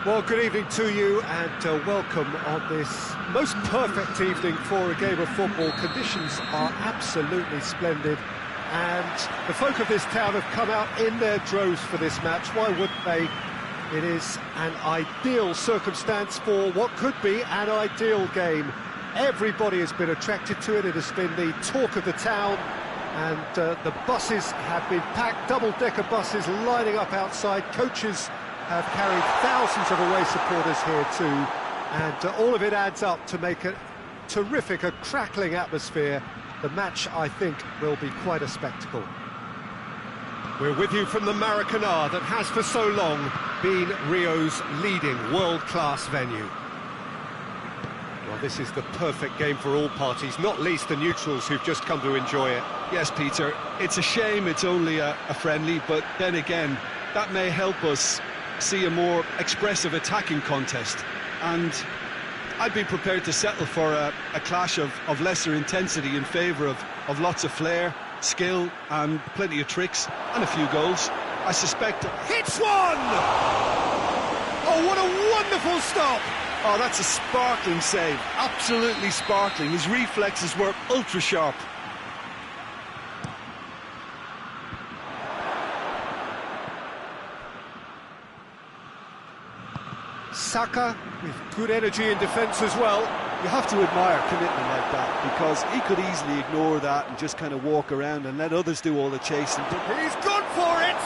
Well, good evening to you and welcome on this most perfect evening for a game of football. Conditions are absolutely splendid and the folk of this town have come out in their droves for this match. Why wouldn't they? It is an ideal circumstance for what could be an ideal game. Everybody has been attracted to it. It has been the talk of the town, and the buses have been packed, double-decker buses lining up outside. Coaches have carried thousands of away supporters here too, and all of it adds up to make a terrific, a crackling atmosphere. The match, I think, will be quite a spectacle. We're with you from the Maracanã that has for so long been Rio's leading world-class venue. Well, this is the perfect game for all parties, not least the neutrals who've just come to enjoy it. Yes, Peter, it's a shame it's only a friendly, but then again, that may help us see a more expressive attacking contest, and I'd be prepared to settle for a clash of lesser intensity in favour of lots of flair, skill and plenty of tricks and a few goals. I suspect... Hits one! Oh, what a wonderful stop! Oh, that's a sparkling save, absolutely sparkling. His reflexes were ultra sharp. Saka with good energy in defence as well. You have to admire commitment like that, because he could easily ignore that and just kind of walk around and let others do all the chasing. He's gone for it!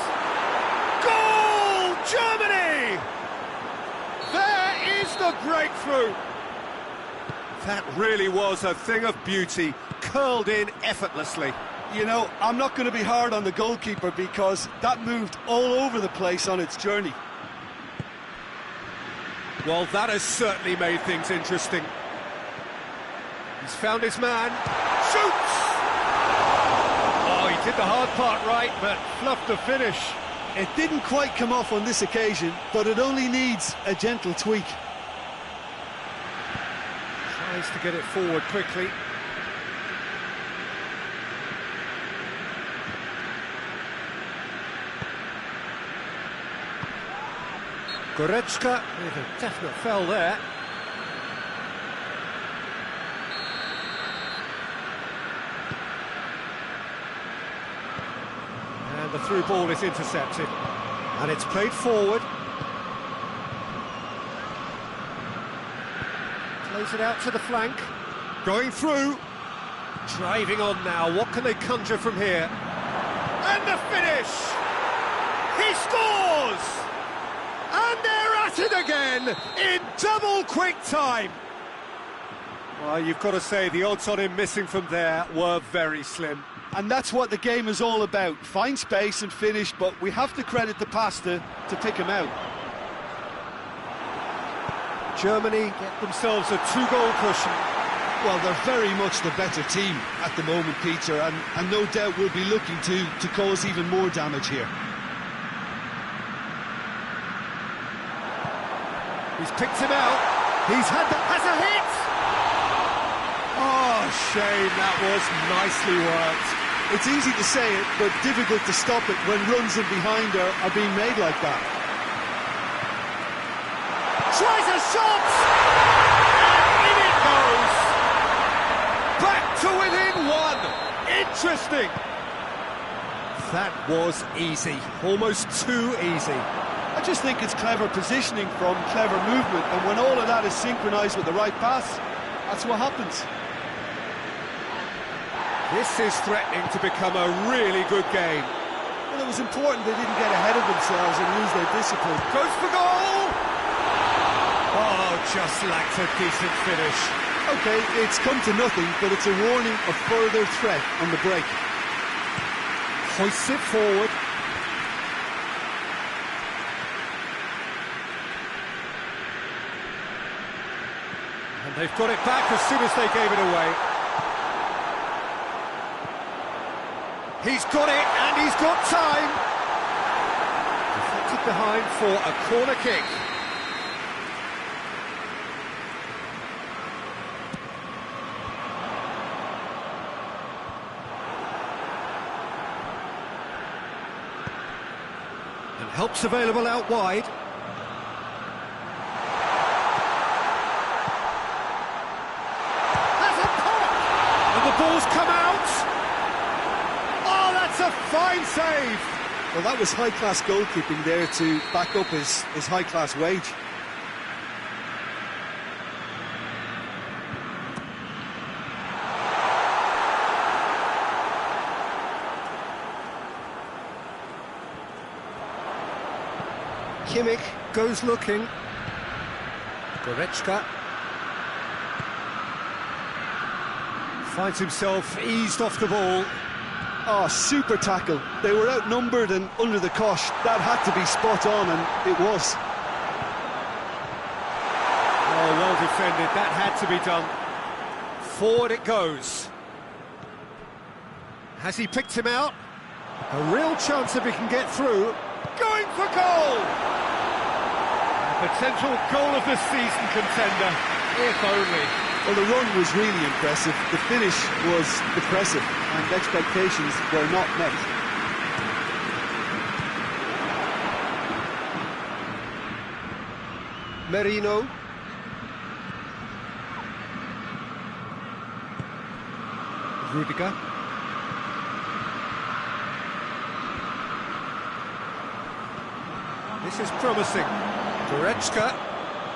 Goal! Germany! There is the breakthrough! That really was a thing of beauty, curled in effortlessly. You know, I'm not going to be hard on the goalkeeper because that moved all over the place on its journey. Well, that has certainly made things interesting. He's found his man. Shoots! Oh, he did the hard part right, but fluffed the finish. It didn't quite come off on this occasion, but it only needs a gentle tweak. Tries to get it forward quickly. Goretzka with a definite foul there. And the through ball is intercepted. And it's played forward. Plays it out to the flank. Going through. Driving on now. What can they conjure from here? And the finish! He scores! And they're at it again, in double quick time. Well, you've got to say, the odds on him missing from there were very slim. And that's what the game is all about. Find space and finish, but we have to credit the pass to pick him out. Germany get themselves a 2-goal cushion. Well, they're very much the better team at the moment, Peter, and no doubt we'll be looking to cause even more damage here. He's picked him out. Has a hit! Oh, shame, that was nicely worked. It's easy to say it, but difficult to stop it when runs in behind are being made like that. Tries a shot! And in it goes! Back to within one! Interesting! That was easy, almost too easy. I just think it's clever positioning from clever movement, and when all of that is synchronised with the right pass, that's what happens. This is threatening to become a really good game. Well, it was important they didn't get ahead of themselves and lose their discipline. Goes for goal! Oh, just lacked a decent finish. OK, it's come to nothing, but it's a warning of further threat on the break. Hoists it forward. And they've got it back as soon as they gave it away. He's got it, and he's got time. Deflected behind for a corner kick. And help's available out wide. ball's come out! Oh, that's a fine save! Well, that was high-class goalkeeping there to back up his high-class wage. Kimmich goes looking. Goretzka finds himself eased off the ball. Oh, super tackle. They were outnumbered and under the cosh. That had to be spot on, and it was. Oh, well defended. That had to be done. Forward it goes. Has he picked him out? A real chance if he can get through. Going for goal! A potential goal of the season contender, if only. Well, the run was really impressive. The finish was impressive, and expectations were not met. Merino. Rudiger. This is promising. Goretzka.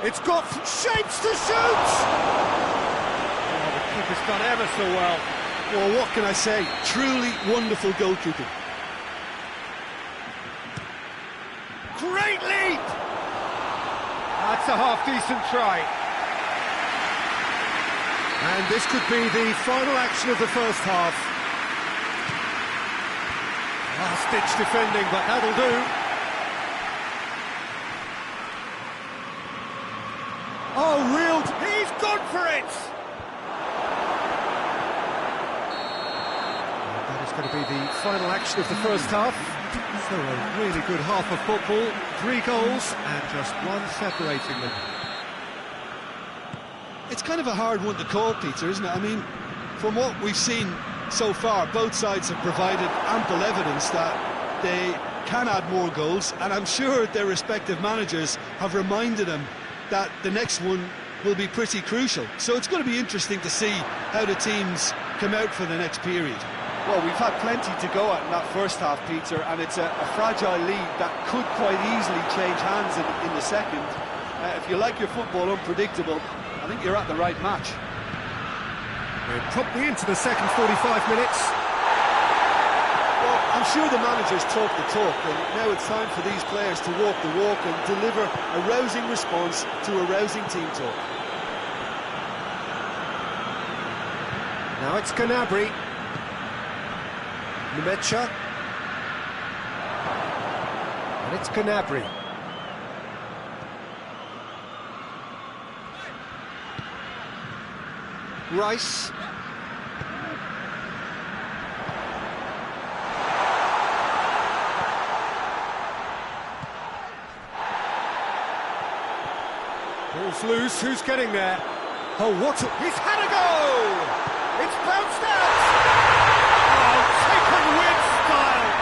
It's got shapes to shoot! Oh, the keeper's done ever so well. Well, what can I say? Truly wonderful goalkeeping. Great leap! That's a half-decent try. And this could be the final action of the first half. Last-ditch defending, but that'll do. Oh, reeled! He's gone for it! That is going to be the final action of the first half. So a really good half of football, 3 goals and just one separating them. It's kind of a hard one to call, Peter, isn't it? I mean, from what we've seen so far, both sides have provided ample evidence that they can add more goals, and I'm sure their respective managers have reminded them that the next one will be pretty crucial. So it's going to be interesting to see how the teams come out for the next period. Well, we've had plenty to go at in that first half, Peter, and it's a fragile lead that could quite easily change hands in the second. If you like your football unpredictable, I think you're at the right match. We're promptly into the second 45 minutes. Well, I'm sure the managers talk the talk, and now it's time for these players to walk the walk and deliver a rousing response to a rousing team talk. Now it's Gnabry. Numecha. And it's Gnabry. Rice. Ball's loose, who's getting there? Oh, what a... He's had a go! It's bounced out! Oh, taken with style!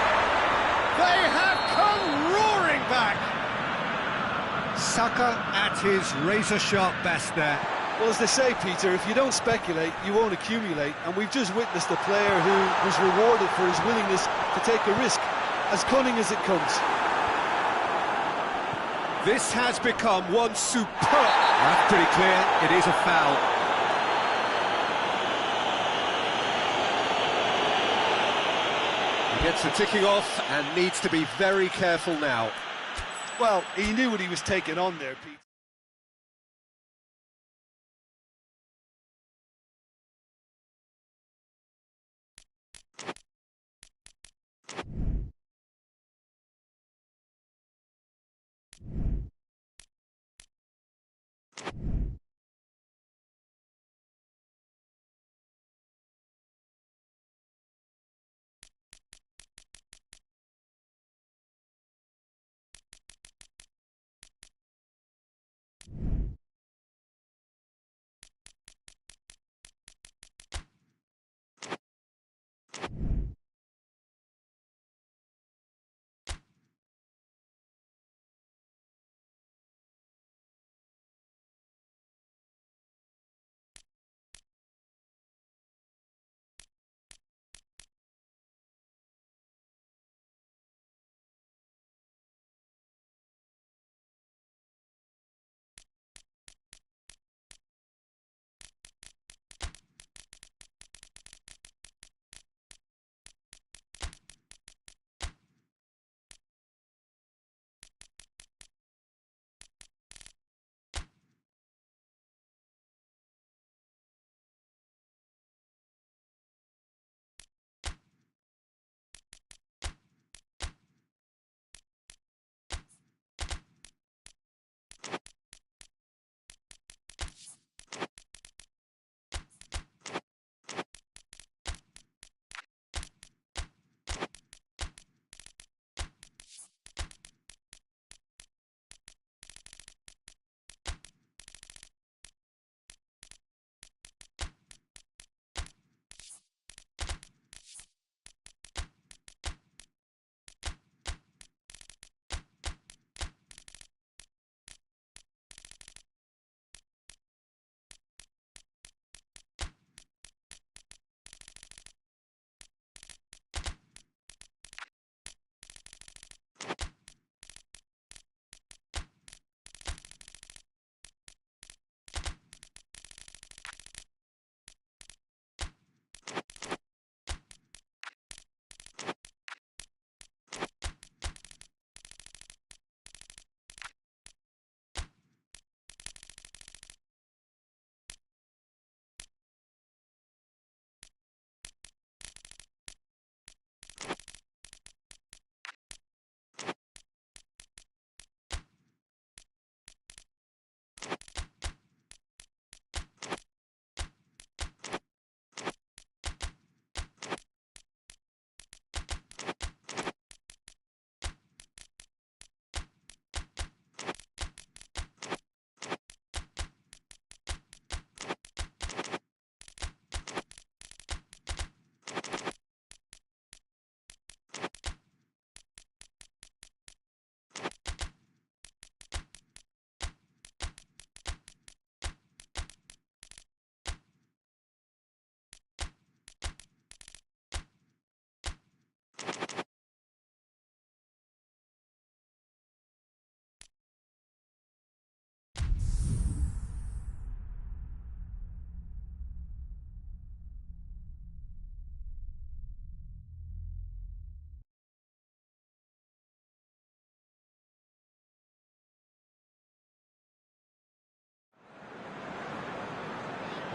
They have come roaring back! Saka at his razor-sharp best there. Well, as they say, Peter, if you don't speculate, you won't accumulate, and we've just witnessed a player who was rewarded for his willingness to take a risk, as cunning as it comes. This has become one superb... That's pretty clear, it is a foul. He gets the ticking off and needs to be very careful now. Well, he knew what he was taking on there, Peter.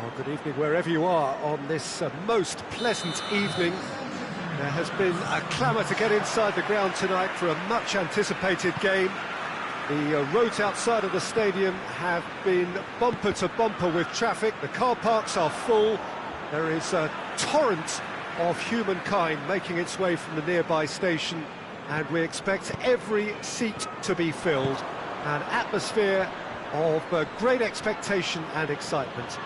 Well, good evening wherever you are on this most pleasant evening. There has been a clamour to get inside the ground tonight for a much-anticipated game. The roads outside of the stadium have been bumper to bumper with traffic. The car parks are full. There is a torrent of humankind making its way from the nearby station, and we expect every seat to be filled. An atmosphere of great expectation and excitement.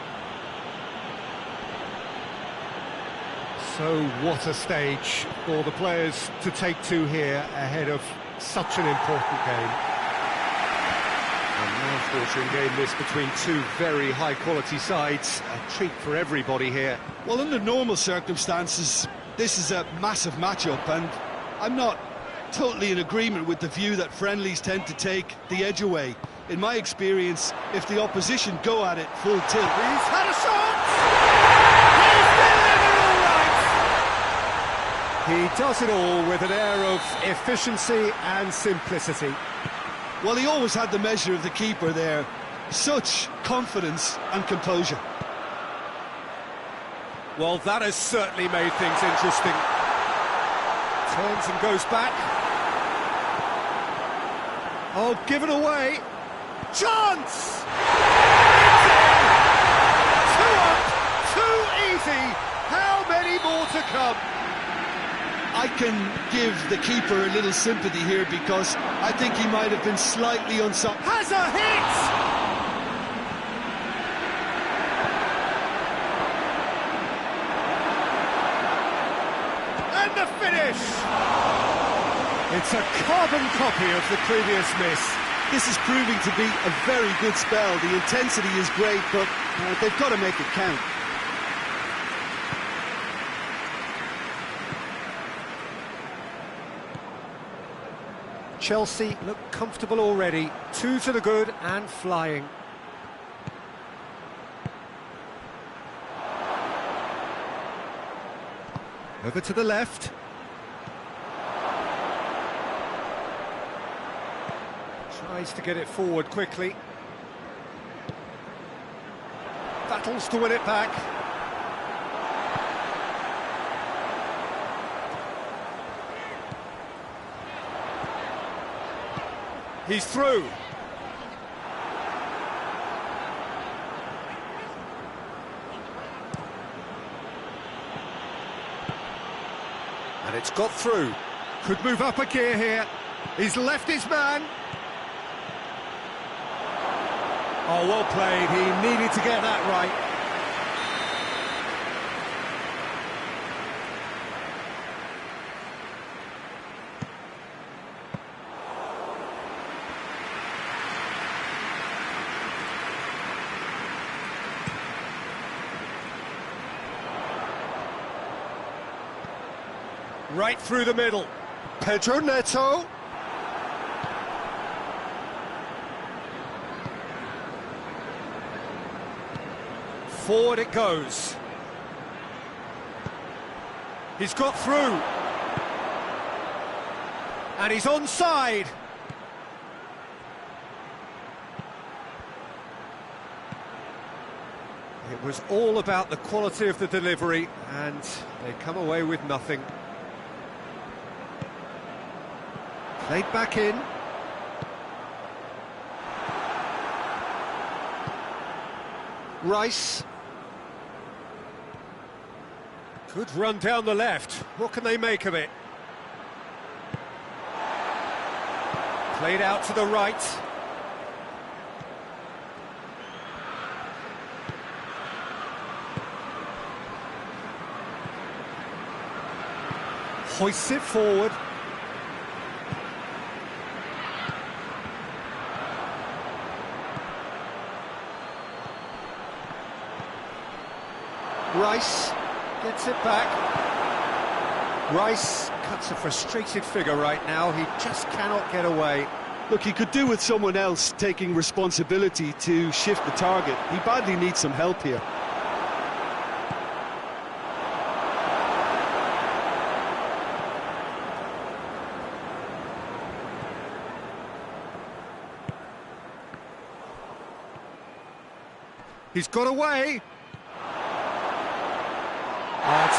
So what a stage for the players to take to here ahead of such an important game. A mouth-watering game this between two very high-quality sides. A treat for everybody here. Well, under normal circumstances, this is a massive matchup, and I'm not totally in agreement with the view that friendlies tend to take the edge away. In my experience, if the opposition go at it full tilt... He's had a shot! He does it all with an air of efficiency and simplicity. Well, he always had the measure of the keeper there. Such confidence and composure. Well, that has certainly made things interesting. Turns and goes back. Oh, given away. Chance! Two up, too easy. How many more to come? I can give the keeper a little sympathy here because I think he might have been slightly unsound. Has a hit! And the finish! It's a carbon copy of the previous miss. This is proving to be a very good spell. The intensity is great, but they've got to make it count. Chelsea look comfortable already. 2 to the good and flying. Over to the left. Tries to get it forward quickly. Battles to win it back. He's through. And it's got through. Could move up a gear here. He's left his man. Oh, well played. He needed to get that right. Right through the middle. Pedro Neto. Forward it goes. He's got through. And he's onside. It was all about the quality of the delivery, and they come away with nothing. Played back in. Rice. Good run down the left. What can they make of it? Played out to the right. Hoists it forward. Rice gets it back. Rice cuts a frustrated figure right now. He just cannot get away. Look, he could do with someone else taking responsibility to shift the target. He badly needs some help here. He's got away.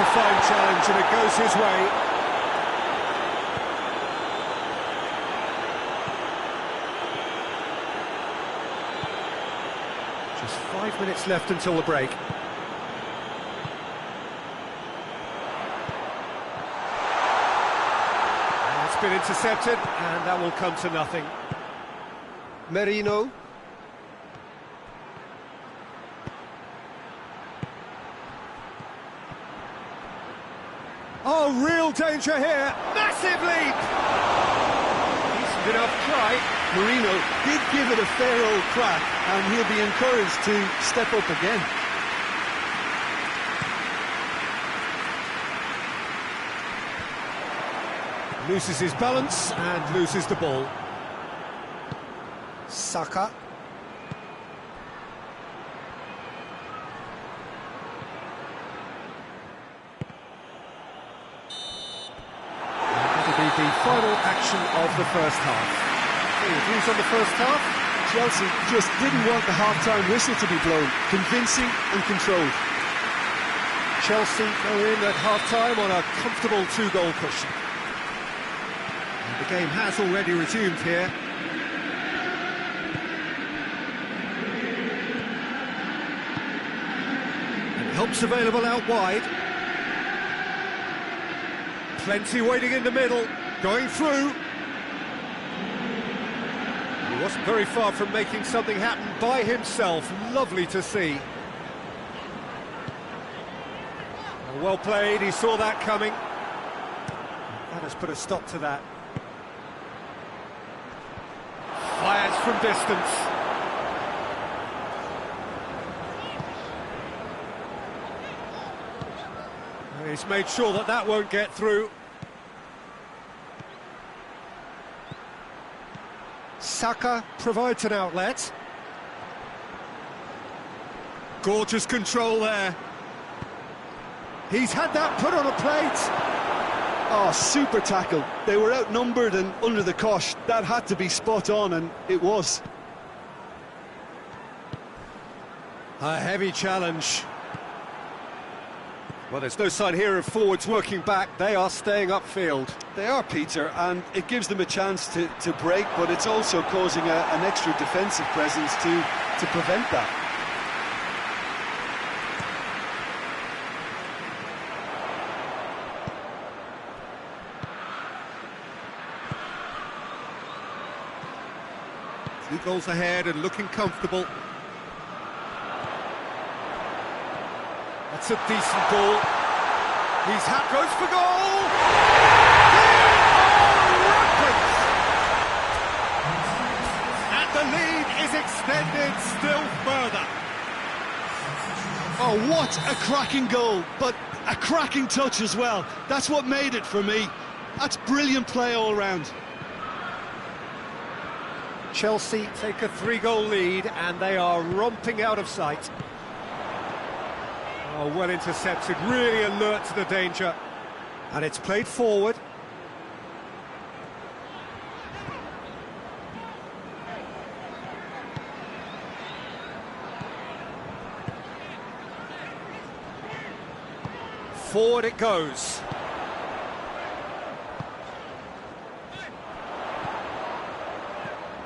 a fine challenge and it goes his way. Just 5 minutes left until the break. And it's been intercepted, and that will come to nothing. Merino. Oh, real danger here. Massive leap! Decent enough try. Marino did give it a fair old crack, and he'll be encouraged to step up again. Loses his balance and loses the ball. Saka. That'll be the final action of the first half. Any views on the first half? Chelsea just didn't want the half-time whistle to be blown. Convincing and controlled. Chelsea go in at half-time on a comfortable two-goal cushion. And the game has already resumed here. Help's available out wide. Plenty waiting in the middle, going through. He wasn't very far from making something happen by himself. Lovely to see. Well played, he saw that coming. That has put a stop to that. Fires from distance. He's made sure that that won't get through. Saka provides an outlet. Gorgeous control there. He's had that put on a plate. Oh, super tackle. They were outnumbered and under the cosh. That had to be spot on, and it was. A heavy challenge. Well, there's no sign here of forwards working back. They are staying upfield. They are, Peter, and it gives them a chance to break, but it's also causing an extra defensive presence to prevent that. Two goals ahead and looking comfortable. That's a decent ball. He's goes for goal! And the lead is extended still further. Oh, what a cracking goal, but a cracking touch as well. That's what made it for me. That's brilliant play all round. Chelsea take a 3-goal lead and they are romping out of sight. Oh, well intercepted, really alert to the danger. And it's played forward. Forward it goes.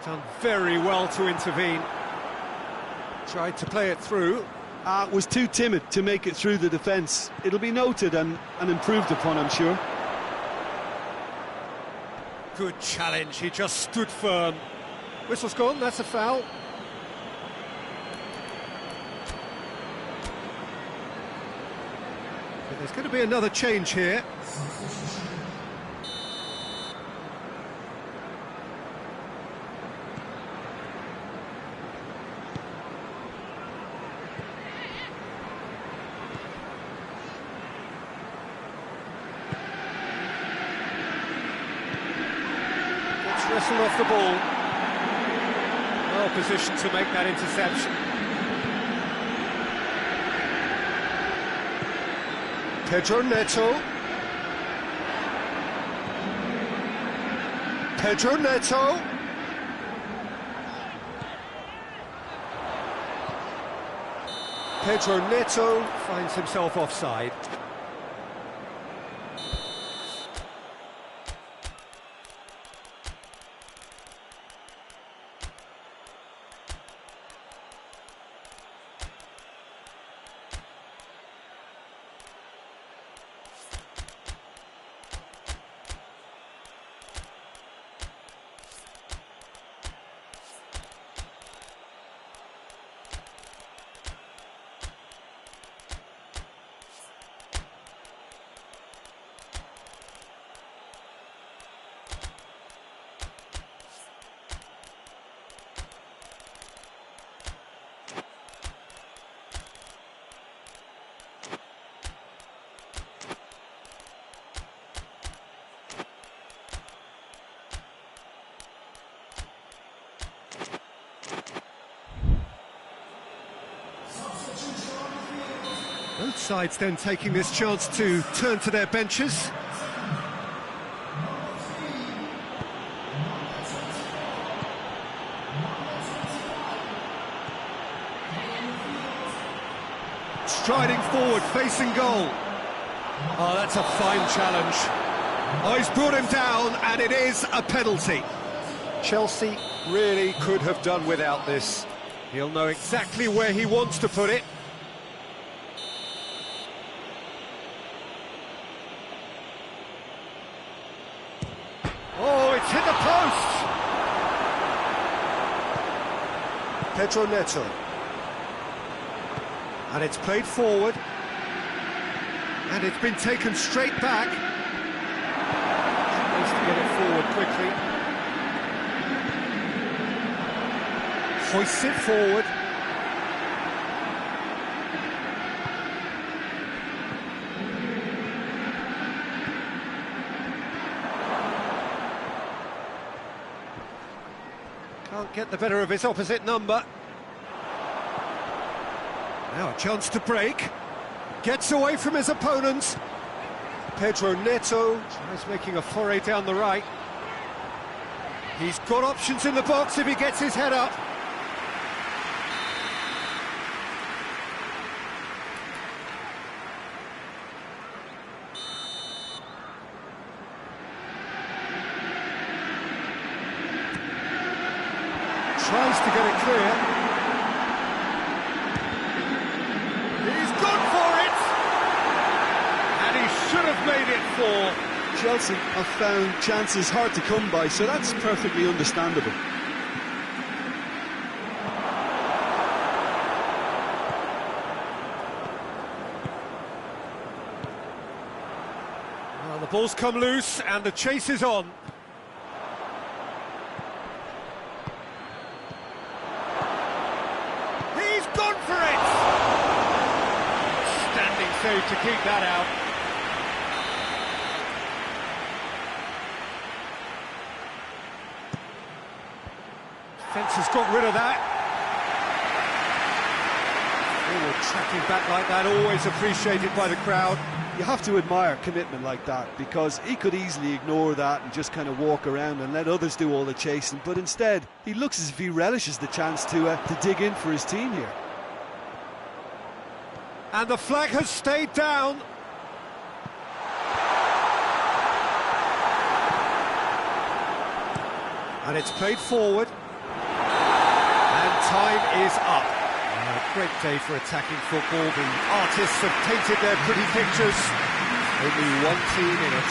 Done very well to intervene. Tried to play it through. Was too timid to make it through the defence. It'll be noted and improved upon, I'm sure. Good challenge, he just stood firm. Whistle's gone, that's a foul. But there's going to be another change here. Wrestled off the ball. Well positioned to make that interception. Pedro Neto. Pedro Neto. Pedro Neto finds himself offside. Both sides then taking this chance to turn to their benches. Striding forward, facing goal. Oh, that's a fine challenge. Oh, he's brought him down, and it is a penalty. Chelsea really could have done without this. He'll know exactly where he wants to put it. Oh, it's hit the post! Pedro Neto. And it's played forward. And it's been taken straight back. Needs to get it forward quickly. Hoists it forward. Can't get the better of his opposite number. Now a chance to break. Gets away from his opponents. Pedro Neto tries making a foray down the right. He's got options in the box if he gets his head up. Tries to get it clear. He's gone for it! And he should have made it four. Chelsea have found chances hard to come by, so that's perfectly understandable. Well, the ball's come loose and the chase is on. He's gone for it! Standing save to keep that out. Fence has got rid of that. Forward tracking back like that, always appreciated by the crowd. You have to admire commitment like that, because he could easily ignore that and just kind of walk around and let others do all the chasing, but instead he looks as if he relishes the chance to dig in for his team here. And the flag has stayed down. And it's played forward. And time is up. A great day for attacking football. The artists have painted their pretty pictures. Only one team in it.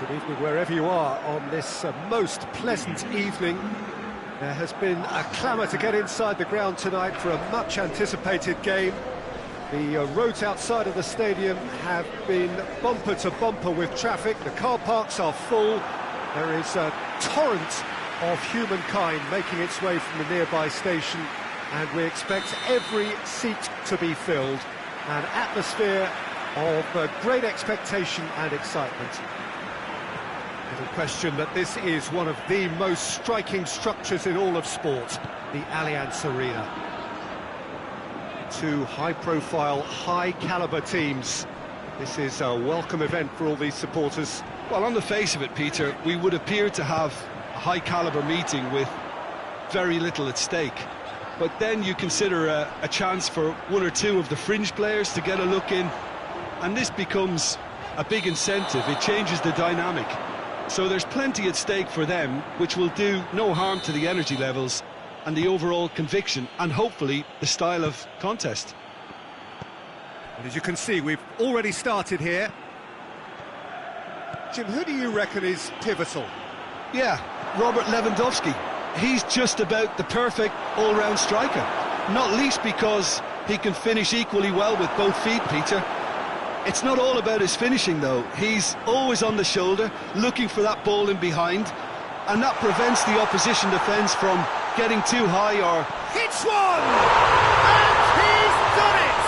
Good evening wherever you are on this most pleasant evening. There has been a clamour to get inside the ground tonight for a much-anticipated game. The roads outside of the stadium have been bumper to bumper with traffic. The car parks are full. There is a torrent of humankind making its way from the nearby station, and we expect every seat to be filled. An atmosphere of great expectation and excitement. Little question that this is one of the most striking structures in all of sport, the Allianz Arena. Two high-profile, high-caliber teams. This is a welcome event for all these supporters. Well, on the face of it, Peter, we would appear to have a high-caliber meeting with very little at stake. But then you consider a chance for one or two of the fringe players to get a look in, and this becomes a big incentive. It changes the dynamic. So there's plenty at stake for them, which will do no harm to the energy levels and the overall conviction, and hopefully the style of contest. And as you can see, we've already started here. Jim, who do you reckon is pivotal? Yeah, Robert Lewandowski. He's just about the perfect all-round striker, not least because he can finish equally well with both feet, Peter. It's not all about his finishing, though. He's always on the shoulder, looking for that ball in behind, and that prevents the opposition defence from getting too high or... Hits one! And he's done it!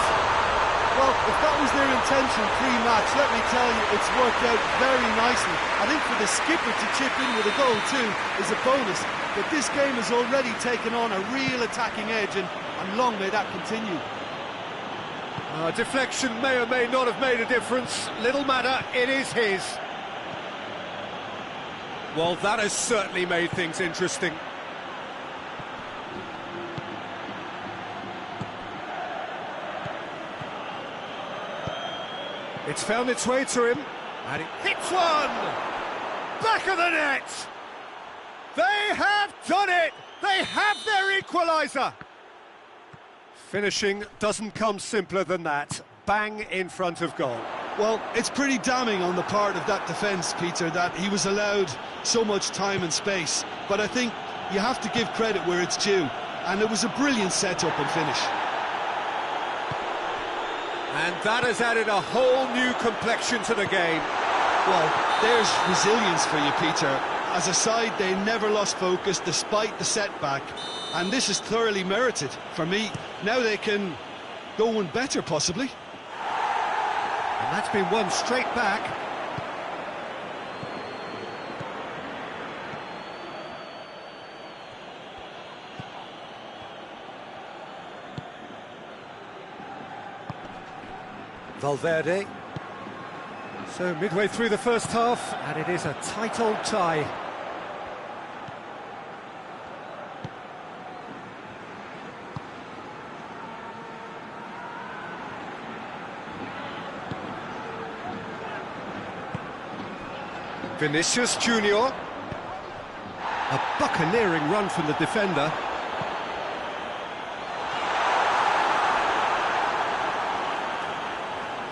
Well, if that was their intention pre-match, let me tell you, it's worked out very nicely. I think for the skipper to chip in with a goal too is a bonus, but this game has already taken on a real attacking edge, and long may that continue. Deflection may or may not have made a difference. Little matter, it is his. Well, that has certainly made things interesting. It's found its way to him, and it hits one! Back of the net! They have done it! They have their equaliser! Finishing doesn't come simpler than that. Bang in front of goal. Well, it's pretty damning on the part of that defence, Peter, that he was allowed so much time and space. But I think you have to give credit where it's due, and it was a brilliant set-up and finish. And that has added a whole new complexion to the game. Well, there's resilience for you, Peter. As a side, they never lost focus despite the setback, and this is thoroughly merited for me. Now they can go one better, possibly. And that's been won straight back. Valverde. So midway through the first half, and it is a tight old tie. Vinicius Junior. A buccaneering run from the defender.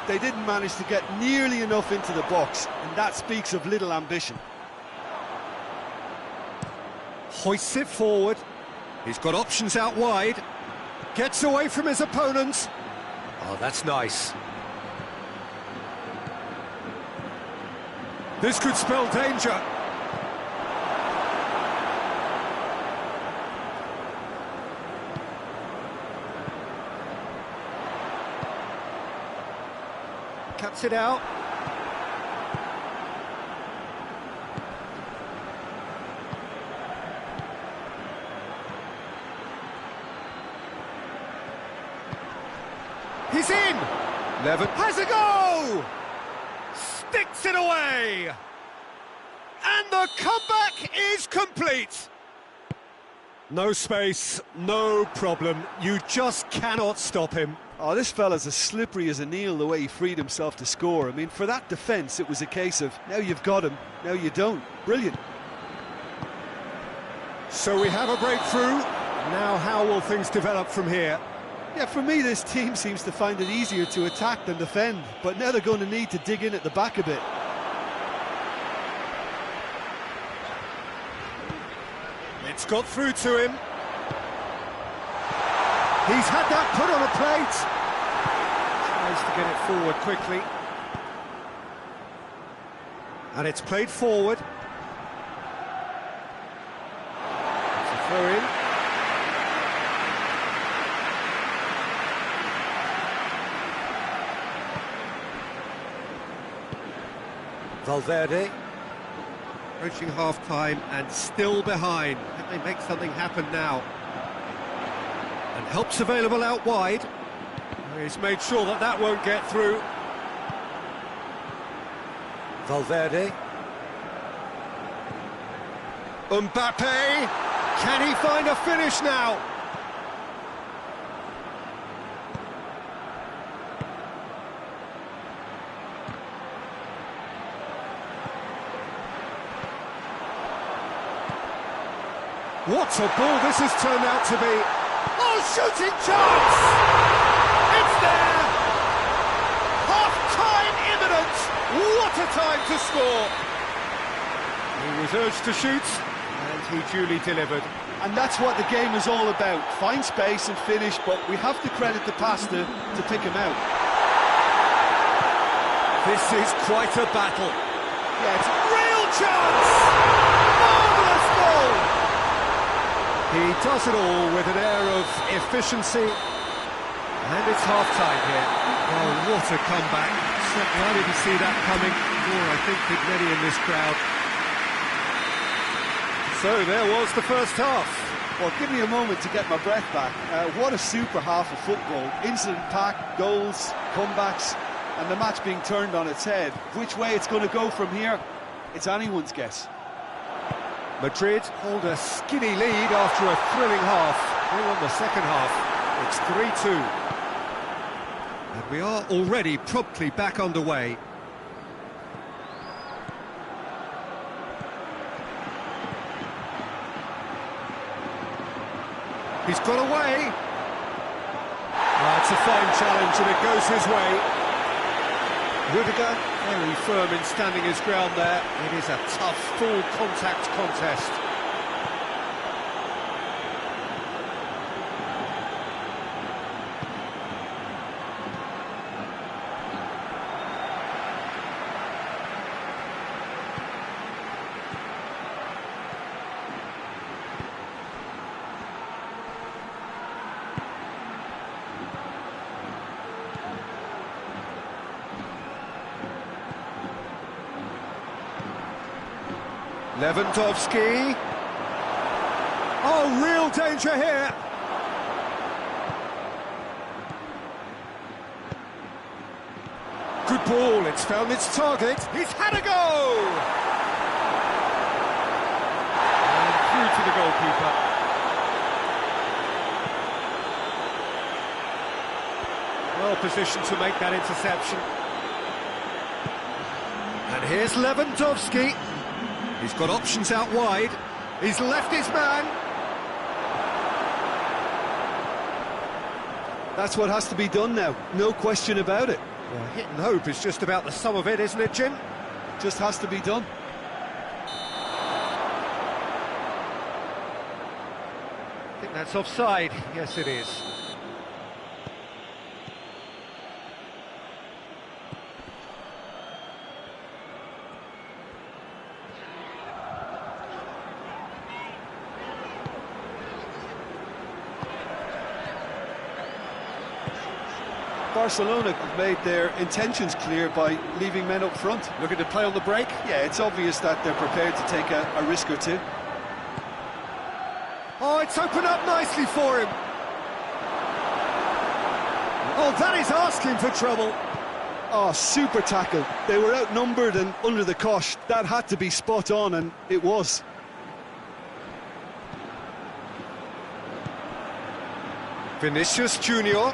They didn't manage to get nearly enough into the box, and that speaks of little ambition. Hoists it forward. He's got options out wide. Gets away from his opponent. Oh, that's nice. This could spell danger. Cuts it out. He's in! Levin has a go! Sticks it away! And the comeback is complete! No space, no problem. You just cannot stop him. Oh, this fella's as slippery as an eel, the way he freed himself to score. I mean, for that defence, it was a case of, now you've got him, now you don't. Brilliant. So we have a breakthrough. Now how will things develop from here? Yeah, for me, this team seems to find it easier to attack than defend, but now they're going to need to dig in at the back a bit. It's got through to him. He's had that put on a plate. Tries to get it forward quickly. And it's played forward. It's a throw in. Valverde. Approaching half-time and still behind. Can they make something happen now? And help's available out wide. He's made sure that that won't get through. Valverde. Mbappe. Can he find a finish now? What a ball this has turned out to be. Oh, shooting chance! It's there! Half-time imminent! What a time to score! He was urged to shoot, and he duly delivered. And that's what the game is all about. Find space and finish, but we have to credit the passer to pick him out. This is quite a battle. Yeah, it's a real chance! Marvellous goal! He does it all with an air of efficiency. And it's half-time here. Oh, what a comeback. Certainly I didn't see that coming, nor I think did many in this crowd. So there was the first half. Well, give me a moment to get my breath back. What a super half of football. Incident-packed, goals, comebacks, and the match being turned on its head. Which way it's going to go from here, it's anyone's guess. Madrid hold a skinny lead after a thrilling half. They won the second half. It's 3-2. And we are already promptly back underway. He's got away. It's a fine challenge and it goes his way. Rudiger, very firm in standing his ground there. It is a tough, full-contact contest. Lewandowski. Oh, real danger here. Good ball, it's found its target. He's had a go! And through to the goalkeeper. Well positioned to make that interception. And here's Lewandowski. He's got options out wide. He's left his man. That's what has to be done now, no question about it. Well, hit and hope is just about the sum of it, isn't it, Jim? Just has to be done. I think that's offside. Yes, it is. Barcelona made their intentions clear by leaving men up front. Looking to play on the break? Yeah, it's obvious that they're prepared to take a risk or two. Oh, it's opened up nicely for him. Oh, that is asking for trouble. Oh, super tackle. They were outnumbered and under the cosh. That had to be spot on, and it was. Vinicius Junior.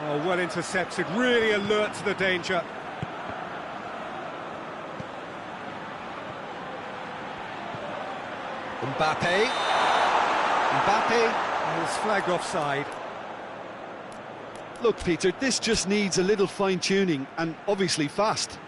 Oh, well intercepted, really alert to the danger. Mbappe. Mbappe is flagged offside. Look, Peter, this just needs a little fine-tuning, and obviously fast.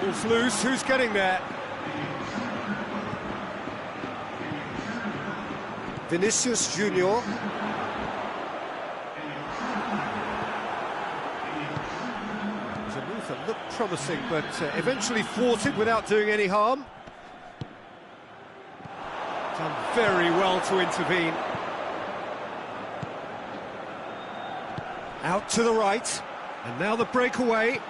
Ball's loose, who's getting there? Vinicius Junior. It's a move that looked promising, but eventually thwarted without doing any harm. Done very well to intervene. Out to the right, and now the breakaway.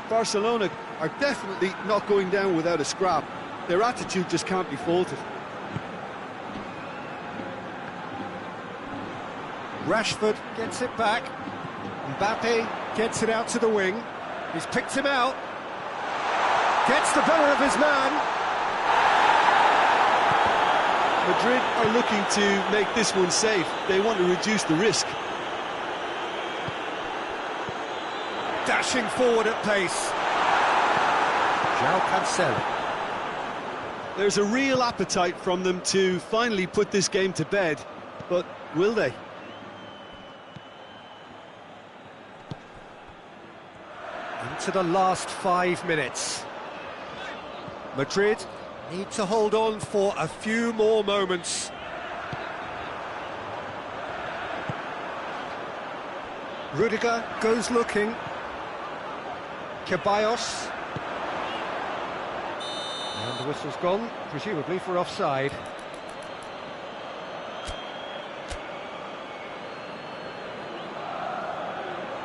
Barcelona are definitely not going down without a scrap. Their attitude just can't be faulted. Rashford gets it back. Mbappe gets it out to the wing. He's picked him out. Gets the better of his man. Madrid are looking to make this one safe. They want to reduce the risk. Dashing forward at pace. João Cancelo. There's a real appetite from them to finally put this game to bed, but will they? Into the last 5 minutes. Madrid need to hold on for a few more moments. Rudiger goes looking. Ceballos. And the whistle's gone, presumably for offside.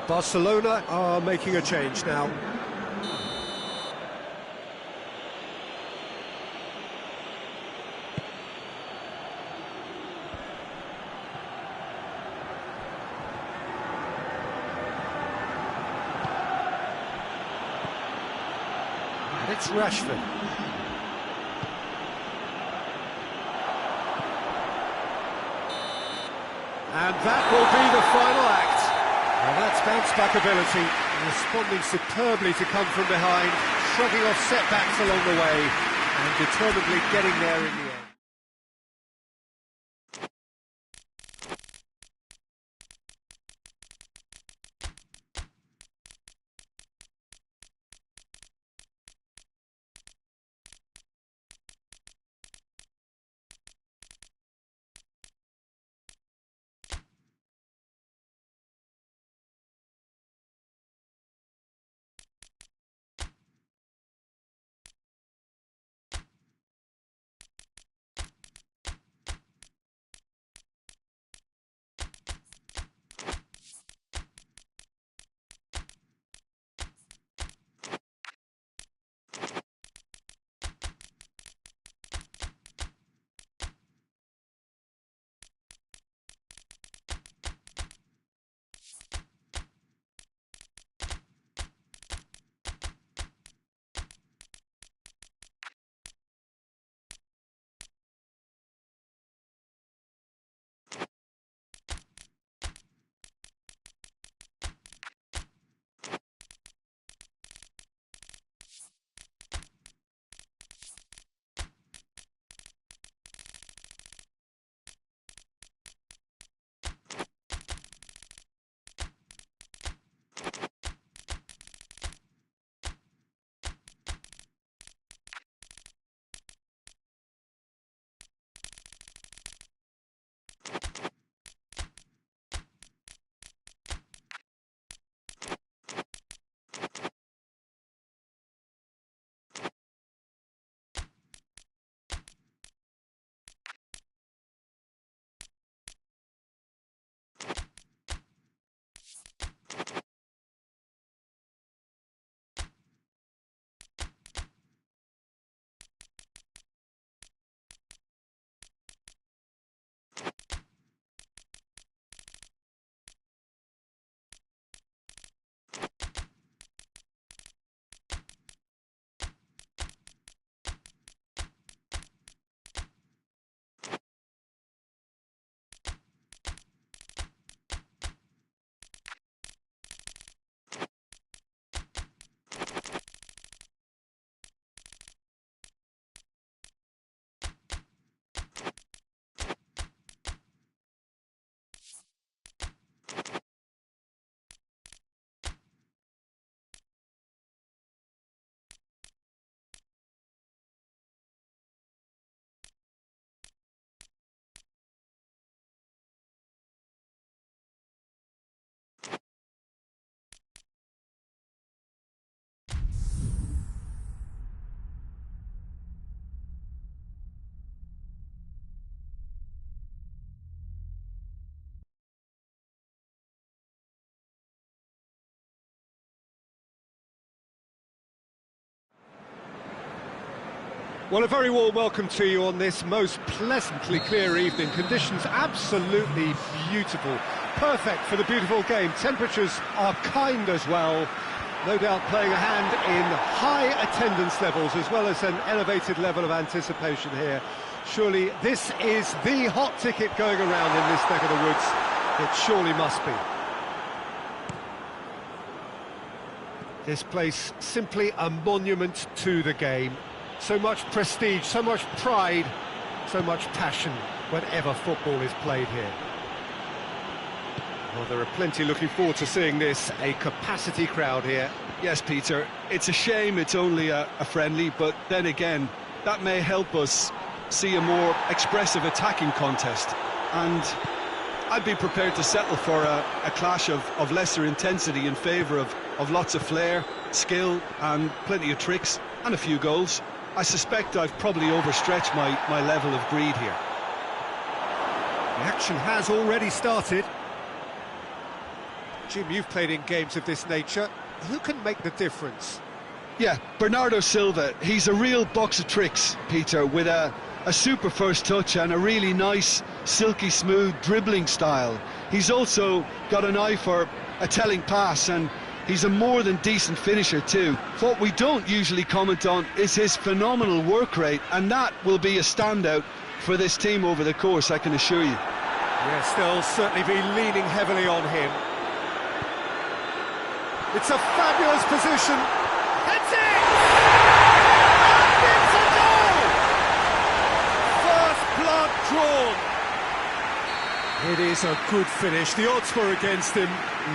Barcelona are making a change now. And it's Rashford. And that will be the final act. Well, that's bounce-back ability, responding superbly to come from behind, shrugging off setbacks along the way, and determinedly getting there in the end. Well, a very warm welcome to you on this most pleasantly clear evening. Conditions absolutely beautiful. Perfect for the beautiful game. Temperatures are kind as well. No doubt playing a hand in high attendance levels as well as an elevated level of anticipation here. Surely this is the hot ticket going around in this neck of the woods. It surely must be. This place simply a monument to the game. So much prestige, so much pride, so much passion whenever football is played here. Well, there are plenty looking forward to seeing this, a capacity crowd here. Yes, Peter, it's a shame it's only a friendly, but then again, that may help us see a more expressive attacking contest. And I'd be prepared to settle for a clash of lesser intensity in favour of lots of flair, skill and plenty of tricks and a few goals. I suspect I've probably overstretched my level of greed here. The action has already started. Jim, you've played in games of this nature. Who can make the difference? Yeah, Bernardo Silva. He's a real box of tricks, Peter, with a super first touch and a really nice, silky smooth dribbling style. He's also got an eye for a telling pass, and he's a more than decent finisher too. What we don't usually comment on is his phenomenal work rate, and that will be a standout for this team over the course, I can assure you. Yes, they'll certainly be leaning heavily on him. It's a fabulous position. Heads it! And it's a goal! First blood drawn. It is a good finish. The odds were against him.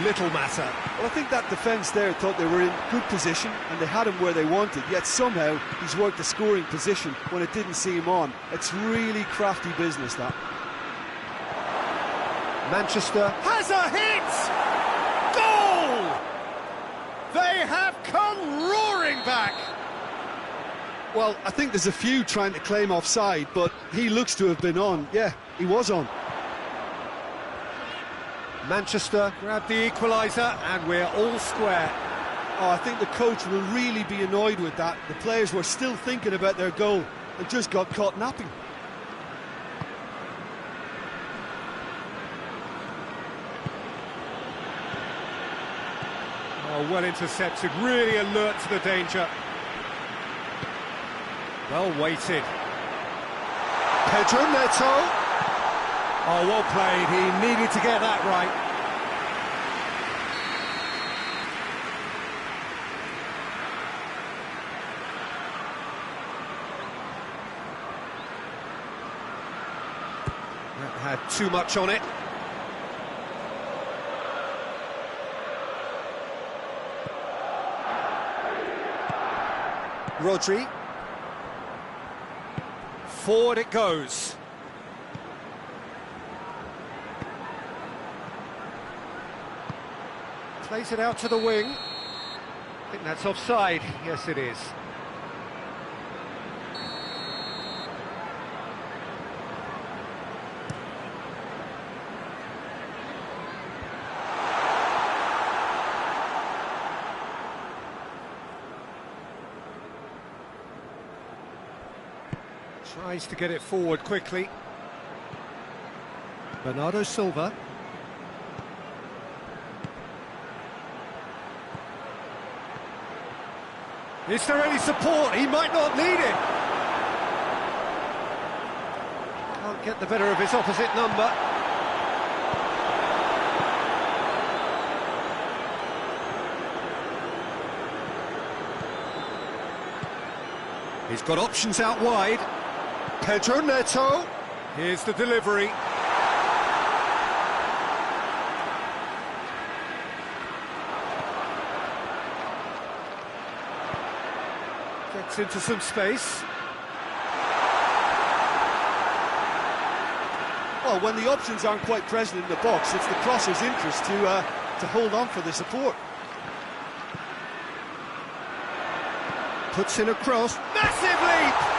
Little matter. Well, I think that defence there thought they were in good position and they had him where they wanted, yet somehow he's worked the scoring position when it didn't see him on. It's really crafty business, that. Manchester has a hit! Goal! They have come roaring back! Well, I think there's a few trying to claim offside, but he looks to have been on. Yeah, he was on. Manchester grab the equaliser and we're all square. Oh, I think the coach will really be annoyed with that. The players were still thinking about their goal and just got caught napping. Oh, well intercepted, really alert to the danger. Well weighted. Pedro Neto. Oh, well played. He needed to get that right. That had too much on it. Rodri. Forward it goes. Plays it out to the wing. I think that's offside. Yes, it is. Tries to get it forward quickly. Bernardo Silva. Is there any support? He might not need it. Can't get the better of his opposite number. He's got options out wide. Pedro Neto. Here's the delivery. Gets into some space. Well, when the options aren't quite present in the box, it's the crosser's interest to hold on for the support. Puts in a cross. Massive leap!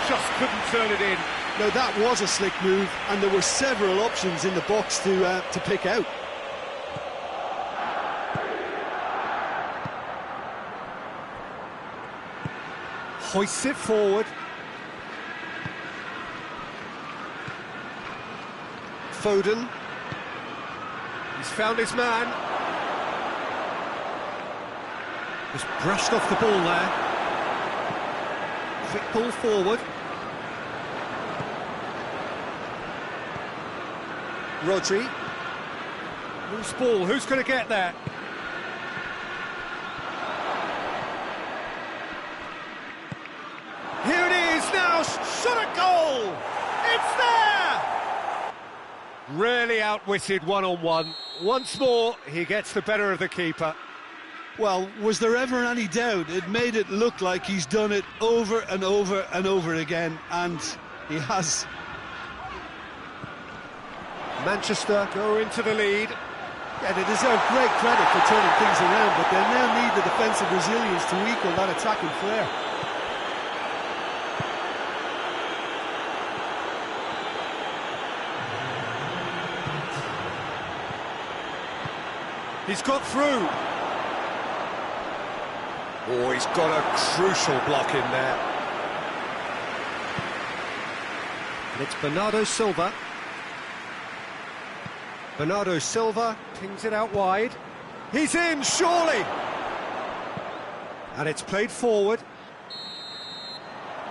Just couldn't turn it in. No, that was a slick move, and there were several options in the box to pick out. Hoists it forward. Foden. He's found his man. Just brushed off the ball there. Quick ball forward. Rodri. Loose ball, who's going to get there? Here it is now, shot at goal! It's there! Really outwitted one-on-one. Once more, he gets the better of the keeper. Well, was there ever any doubt? It made it look like he's done it over and over and over again, and he has. Manchester go into the lead. Yeah, they deserve great credit for turning things around, but they now need the defensive resilience to equal that attacking flair. He's got through. Oh, he's got a crucial block in there. And it's Bernardo Silva. Bernardo Silva pings it out wide. He's in, surely! And it's played forward.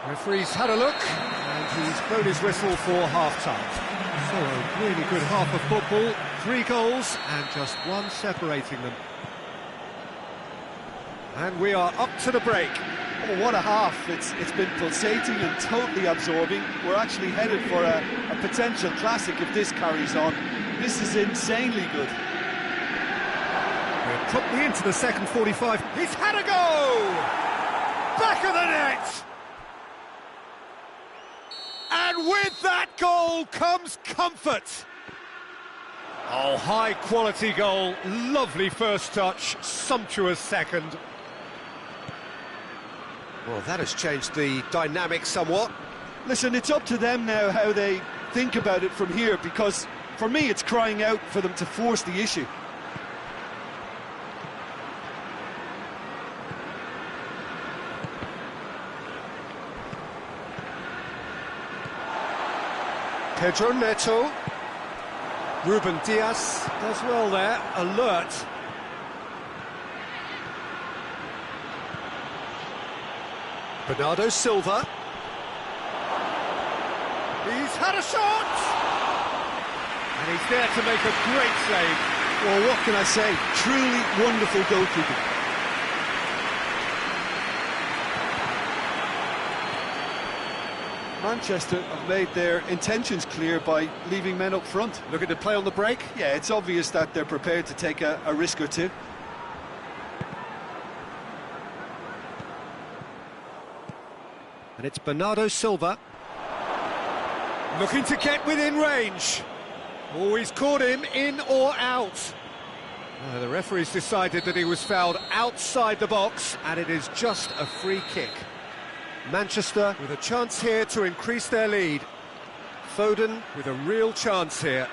Referee's had a look, and he's blown his whistle for half-time. So a really good half of football, 3 goals, and just one separating them. And we are up to the break. Oh, what a half. It's been pulsating and totally absorbing. We're actually headed for a potential classic if this carries on. This is insanely good. We're promptly into the second 45. He's had a go! Back of the net! And with that goal comes comfort. Oh, high-quality goal. Lovely first touch, sumptuous second. Well, that has changed the dynamic somewhat. Listen, it's up to them now how they think about it from here, because for me it's crying out for them to force the issue. Pedro Neto. Ruben Diaz does well there, alert. Bernardo Silva. He's had a shot! And he's there to make a great save. Well, what can I say? Truly wonderful goalkeeping. Manchester have made their intentions clear by leaving men up front. Looking to play on the break. Yeah, it's obvious that they're prepared to take a risk or two. And it's Bernardo Silva. Looking to get within range. Oh, he's caught him in or out. The referee's decided that he was fouled outside the box, and it is just a free kick. Manchester with a chance here to increase their lead. Foden with a real chance here.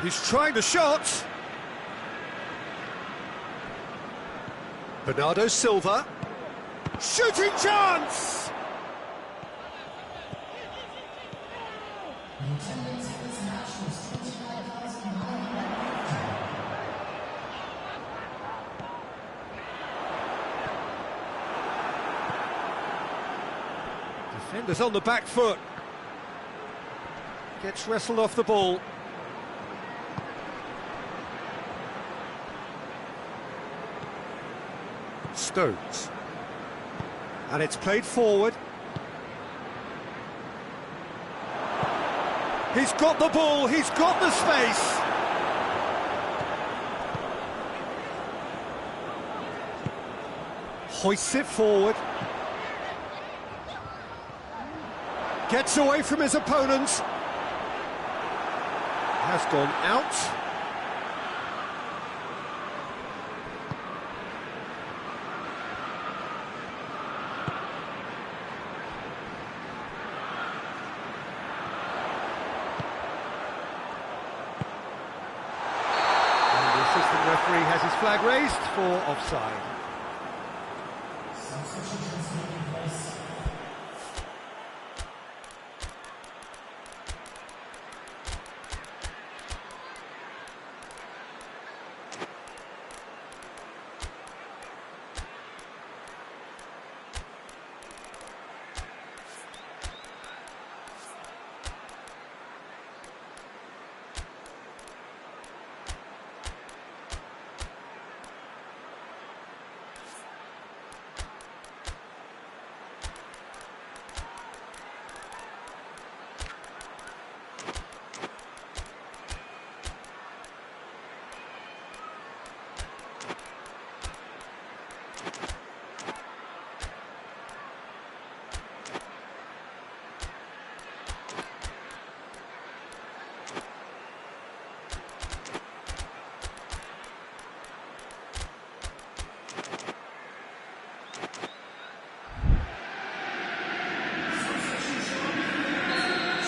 He's trying the shot. Bernardo Silva. Shooting chance! Defenders on the back foot. Gets wrestled off the ball. Stones. And it's played forward. He's got the ball, he's got the space. Hoists it forward. Gets away from his opponents. Has gone out. assistant referee has his flag raised for offside.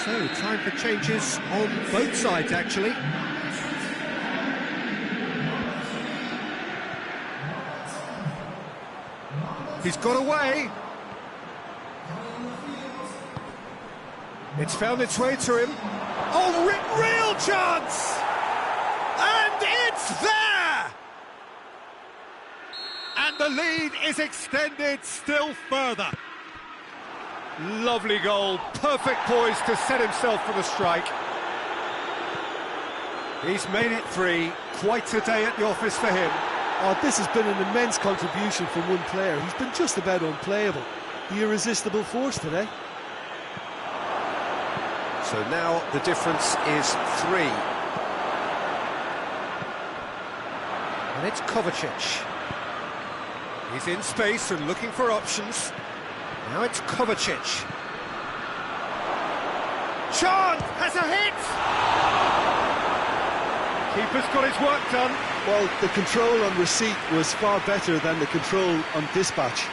So, time for changes on both sides, actually. He's got away. It's found its way to him. Oh, real chance! And it's there! And the lead is extended still further. Lovely goal, perfect poise to set himself for the strike. He's made it 3, quite a day at the office for him. Oh, this has been an immense contribution from one player. He's been just about unplayable. The irresistible force today. So now the difference is 3. And it's Kovacic. He's in space and looking for options. Now it's Kovacic. Chan has a hit! Keeper's got his work done. Well, the control on receipt was far better than the control on dispatch.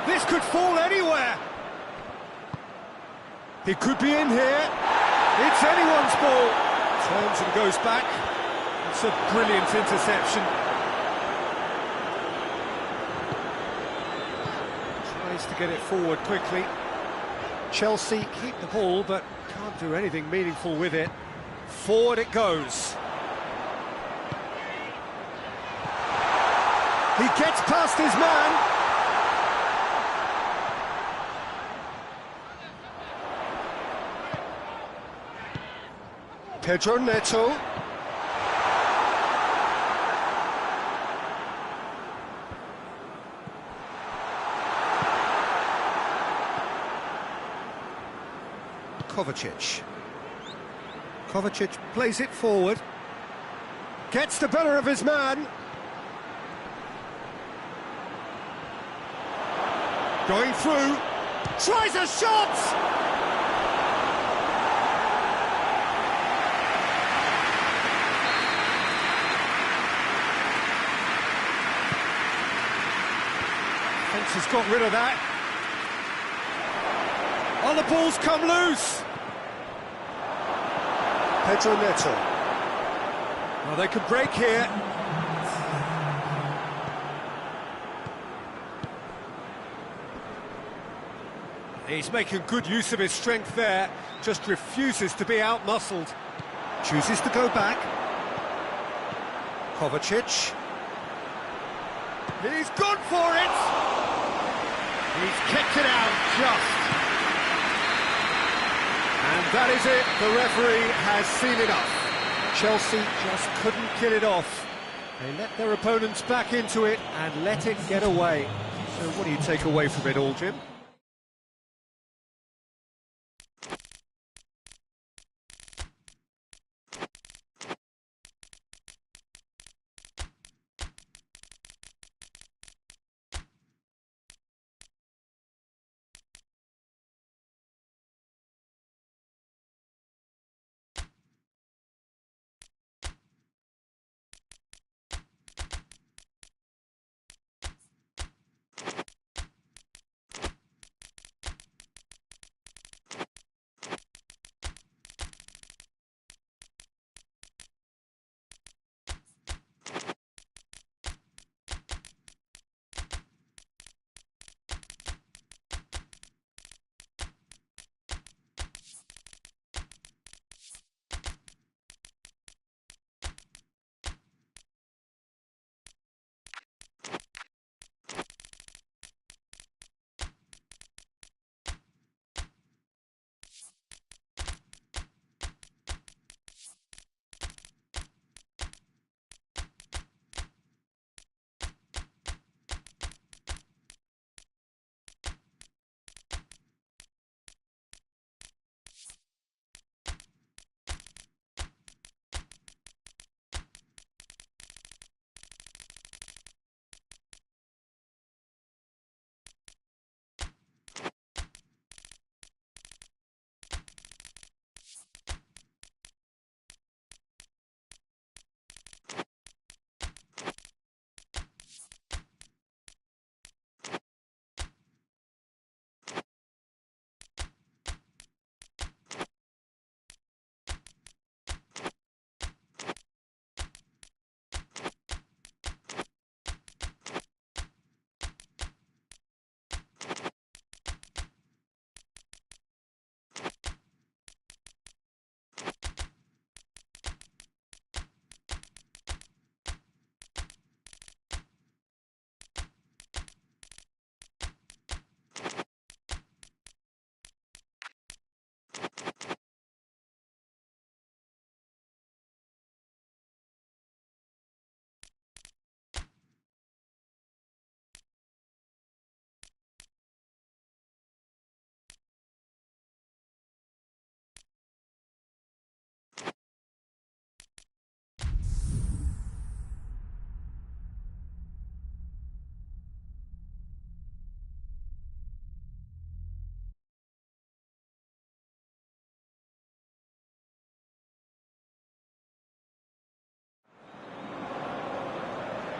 This could fall anywhere. He could be in here. It's anyone's ball. Turns and goes back. It's a brilliant interception. Tries to get it forward quickly. Chelsea keep the ball, but can't do anything meaningful with it. Forward it goes. He gets past his man. Pedro Neto. Kovacic. Kovacic plays it forward. Gets the better of his man. Going through. Tries a shot! Fence has got rid of that. Oh, the ball's come loose. Pedro Neto. Well, they could break here. He's making good use of his strength there. Just refuses to be out-muscled. Chooses to go back. Kovacic. He's gone for it. He's kicked it out just. And that is it. The referee has seen enough. Chelsea just couldn't kill it off. They let their opponents back into it and let it get away. So what do you take away from it all, Jim?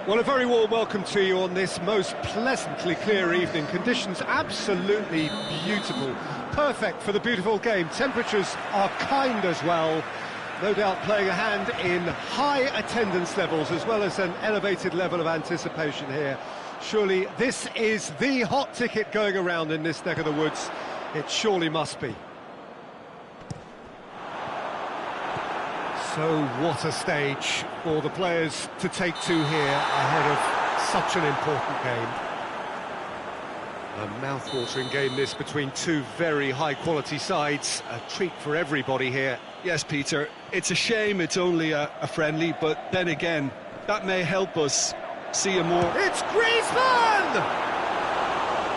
Well, a very warm welcome to you on this most pleasantly clear evening. Conditions absolutely beautiful. Perfect for the beautiful game. Temperatures are kind as well. No doubt playing a hand in high attendance levels as well as an elevated level of anticipation here. Surely this is the hot ticket going around in this neck of the woods. It surely must be. So what a stage for the players to take to here ahead of such an important game. A mouth-watering game this between two very high-quality sides. A treat for everybody here. Yes, Peter, it's a shame it's only a friendly, but then again, that may help us see a more... It's Griezmann!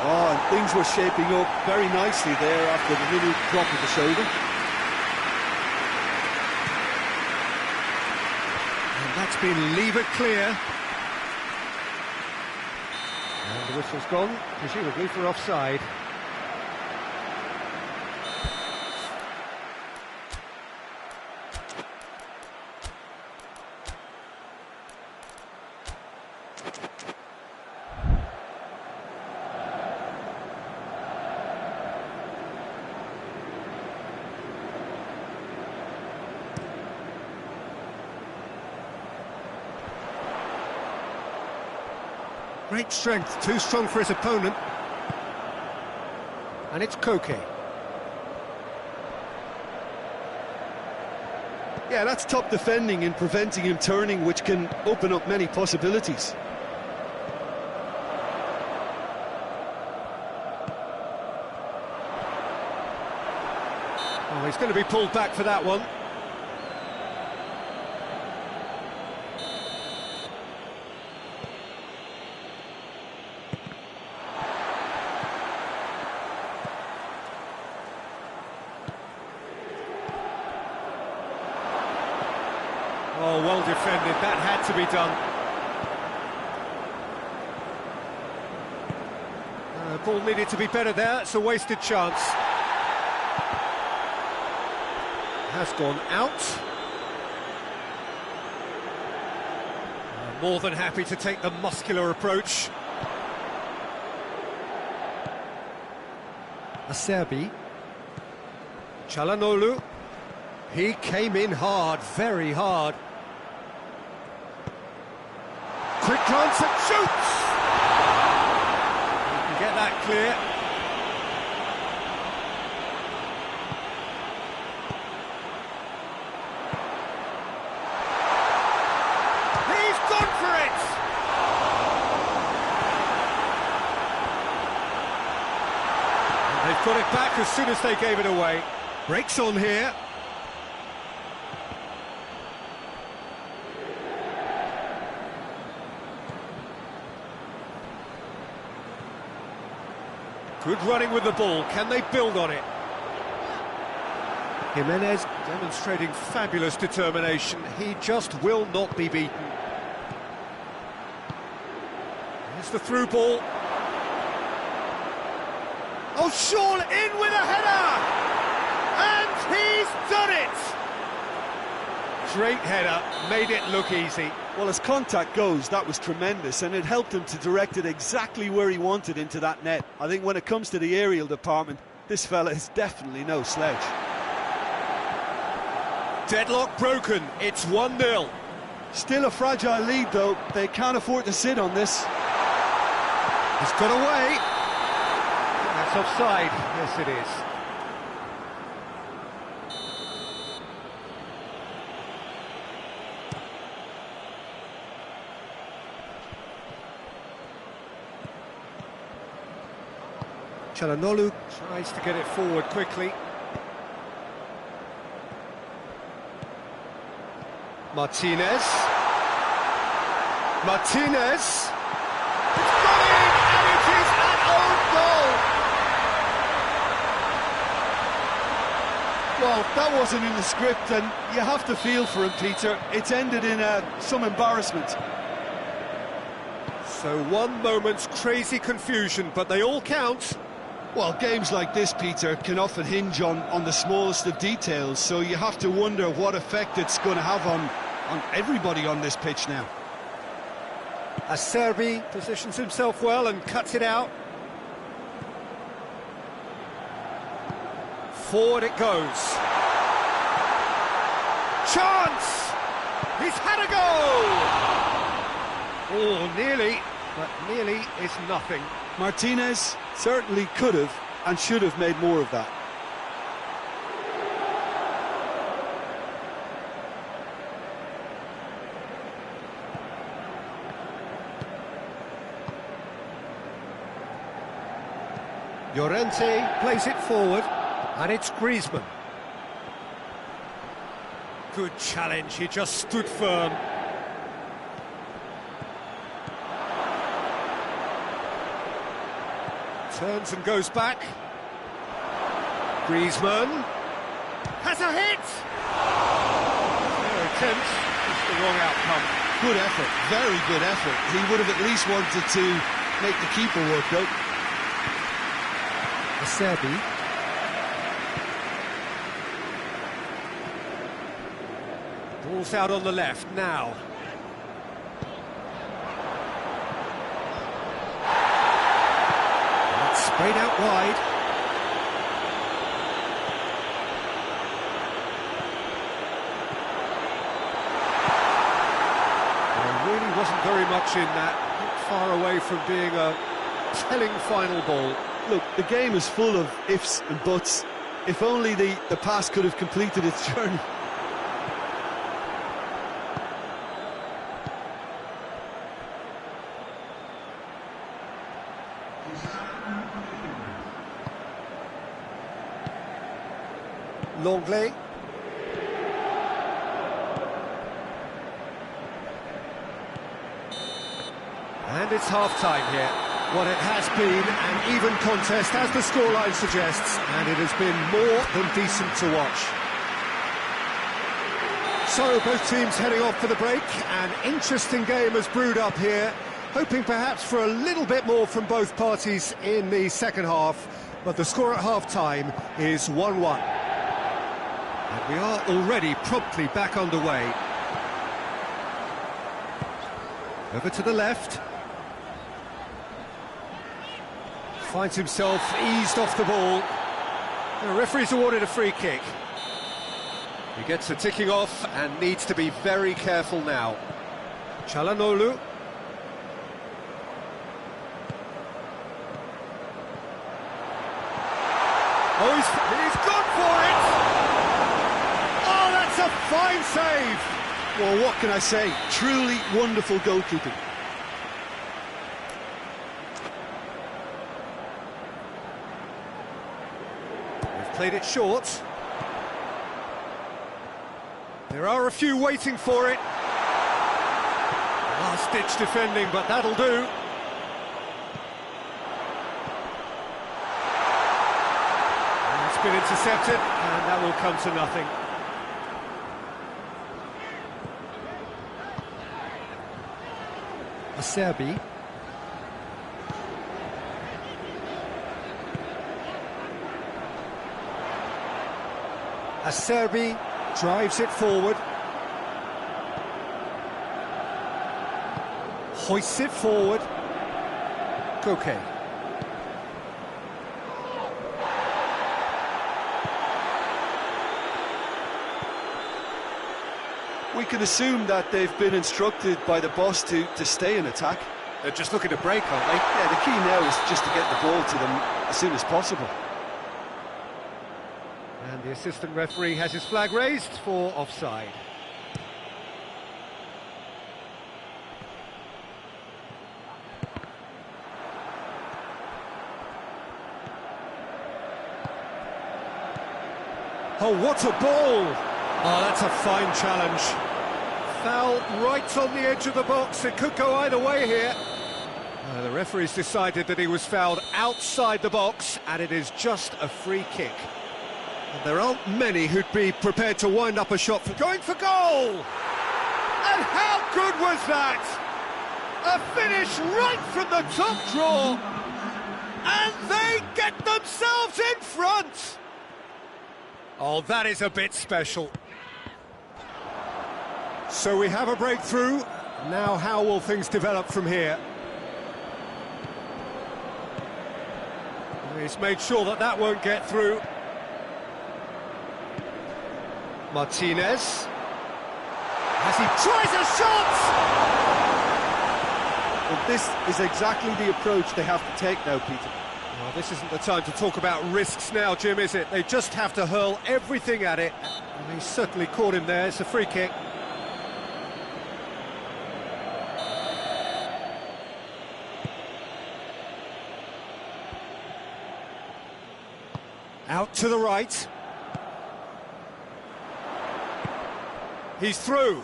Oh, and things were shaping up very nicely there after the little drop of the shoulder. That's been lever clear. And the whistle's gone, presumably for offside. Great strength, too strong for his opponent. And it's Koke. Yeah, that's top defending and preventing him turning, which can open up many possibilities. Oh, he's going to be pulled back for that one. Oh, well defended, that had to be done. Ball needed to be better there, it's a wasted chance. Has gone out. More than happy to take the muscular approach. Acerbi. Çalhanoğlu. He came in hard, very hard. Quick glance and shoots! You can get that clear. He's gone for it! And they've got it back as soon as they gave it away. Breaks on here. Good running with the ball, can they build on it? Jimenez demonstrating fabulous determination, he just will not be beaten. Here's the through ball. Oh, Shaw in with a header! And he's done it! Great header, made it look easy. Well, as contact goes, that was tremendous, and it helped him to direct it exactly where he wanted into that net. I think when it comes to the aerial department, this fella is definitely no sledge. Deadlock broken, it's 1-0. Still a fragile lead, though. They can't afford to sit on this. He's got away. That's offside. Yes, it is. Çalhanoğlu tries to get it forward quickly. Martinez. Martinez. It's gone in, and it is an own goal. Well, that wasn't in the script, and you have to feel for him, Peter. It's ended in some embarrassment. So one moment's crazy confusion, but they all count. Well, games like this, Peter, can often hinge on the smallest of details, so you have to wonder what effect it's going to have on everybody on this pitch now. Acerbi positions himself well and cuts it out. Forward it goes. Chance! He's had a go! Oh, nearly, but nearly is nothing. Martinez certainly could have and should have made more of that. Llorente plays it forward, and it's Griezmann. Good challenge, he just stood firm. Turns and goes back. Griezmann has a hit! Their attempt is the wrong outcome. Good effort, very good effort. He would have at least wanted to make the keeper work, though. Acerbi. Ball's out on the left now. It's sprayed out wide. There really wasn't very much in that. Not far away from being a telling final ball. Look, the game is full of ifs and buts. If only the pass could have completed its journey. Longley. And it's half-time here. What it has been an even contest, as the scoreline suggests, and it has been more than decent to watch. So, both teams heading off for the break. An interesting game has brewed up here, hoping perhaps for a little bit more from both parties in the second half, but the score at half-time is 1-1. And we are already promptly back underway. Over to the left. Finds himself eased off the ball. The referee's awarded a free kick. He gets the ticking off and needs to be very careful now. Çalhanoğlu. Oh, he's gone for it! Oh, that's a fine save! Well, what can I say? Truly wonderful goalkeeping. Played it short. There are a few waiting for it. Last-ditch defending, but that'll do. And it's been intercepted, and that will come to nothing. Acerbi. Acerbi drives it forward. Hoists it forward. Koke. We can assume that they've been instructed by the boss to stay in attack. They're just looking to break, aren't they? Yeah, the key now is just to get the ball to them as soon as possible. And the assistant referee has his flag raised for offside. Oh, what a ball! Oh, that's a fine challenge. Foul right on the edge of the box. It could go either way here. The referee's decided that he was fouled outside the box, and it is just a free kick. And there aren't many who'd be prepared to wind up a shot for going for goal! And how good was that? A finish right from the top draw! And they get themselves in front! Oh, that is a bit special. So we have a breakthrough, Now how will things develop from here? He's made sure that that won't get through. Martinez. As he tries a shot! Well, this is exactly the approach they have to take now, Peter. Well, this isn't the time to talk about risks now, Jim, is it? They just have to hurl everything at it. And he certainly caught him there. It's a free kick. Out to the right. He's through.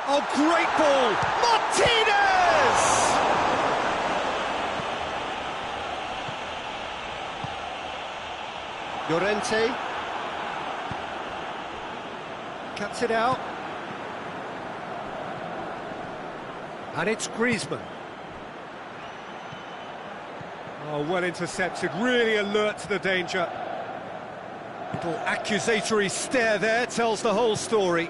Oh, great ball! Martinez! Llorente. Cuts it out. And it's Griezmann. Oh, well intercepted, really alert to the danger. Little accusatory stare there tells the whole story.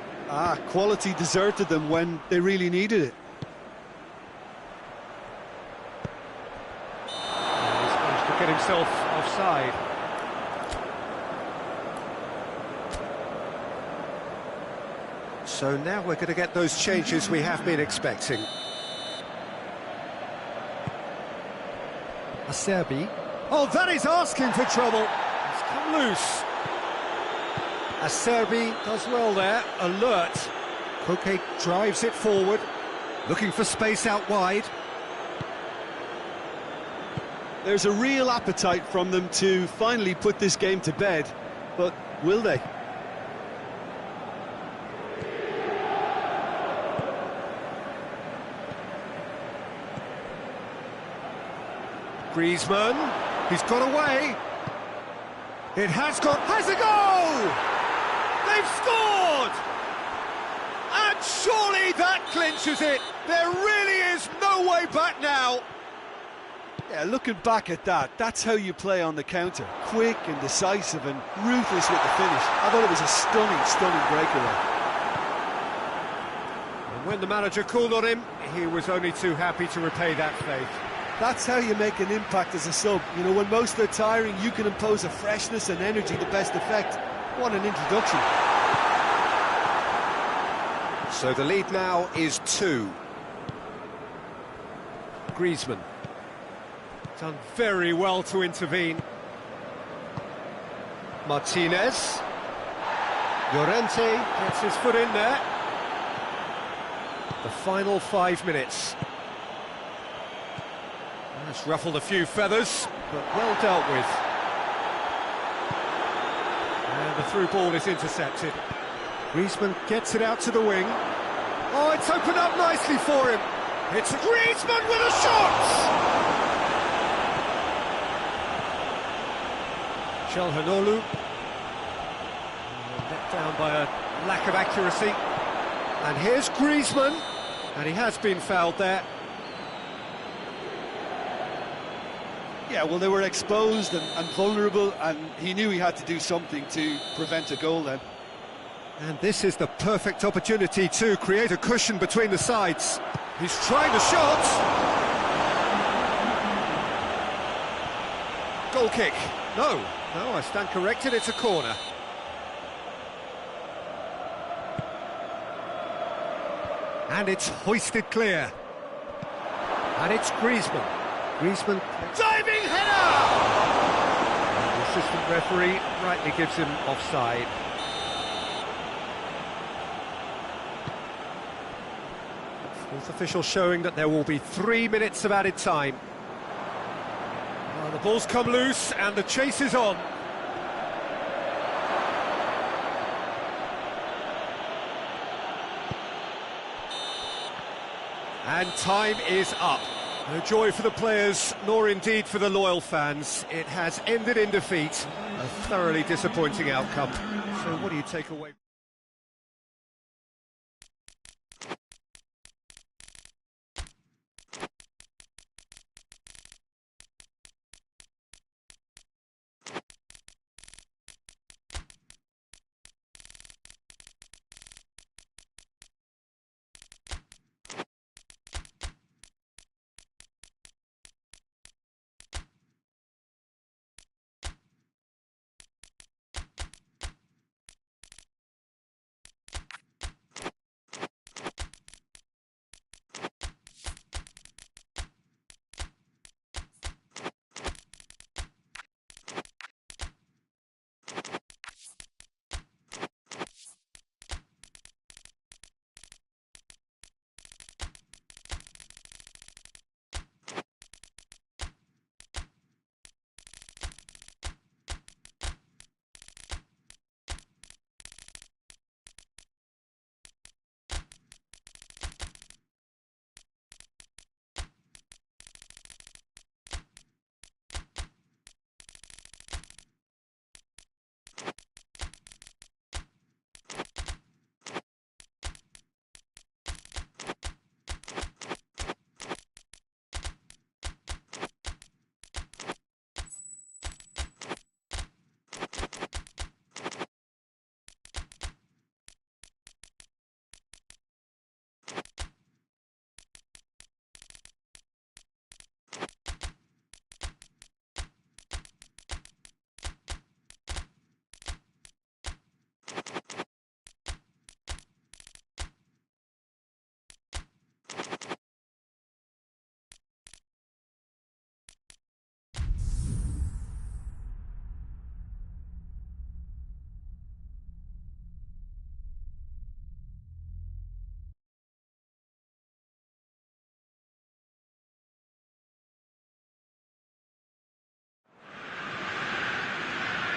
Quality deserted them when they really needed it. He's managed to get himself offside. So now we're going to get those changes we have been expecting. Acerbi. Oh, that is asking for trouble. It's come loose. Acerbi does well there, alert. Koke drives it forward, looking for space out wide. There's a real appetite from them to finally put this game to bed, but will they? Griezmann, he's got away. It has a goal! They've scored! And surely that clinches it. There really is no way back now. Yeah, looking back at that, that's how you play on the counter. Quick and decisive and ruthless with the finish. I thought it was a stunning breakaway. And when the manager called on him, he was only too happy to repay that faith. That's how you make an impact as a sub. You know, when most are tiring, you can impose a freshness and energy to best effect. What an introduction. So the lead now is 2. Griezmann. Done very well to intervene. Martinez. Llorente gets his foot in there. The final 5 minutes. That's ruffled a few feathers, but well dealt with. And the through ball is intercepted. Griezmann gets it out to the wing. Oh, it's opened up nicely for him. It's Griezmann with a shot! Çalhanoğlu. Let down by a lack of accuracy. And here's Griezmann. And he has been fouled there. Yeah, well, they were exposed and vulnerable, and he knew he had to do something to prevent a goal then. And this is the perfect opportunity to create a cushion between the sides. He's trying the shot. Goal kick. No, I stand corrected, it's a corner. And it's hoisted clear. And it's Griezmann. Griezmann, diving header! The assistant referee rightly gives him offside. Fourth official showing that there will be 3 minutes of added time. Well, the ball's come loose and the chase is on. And time is up. No joy for the players, nor indeed for the loyal fans. It has ended in defeat. A thoroughly disappointing outcome. So what do you take away?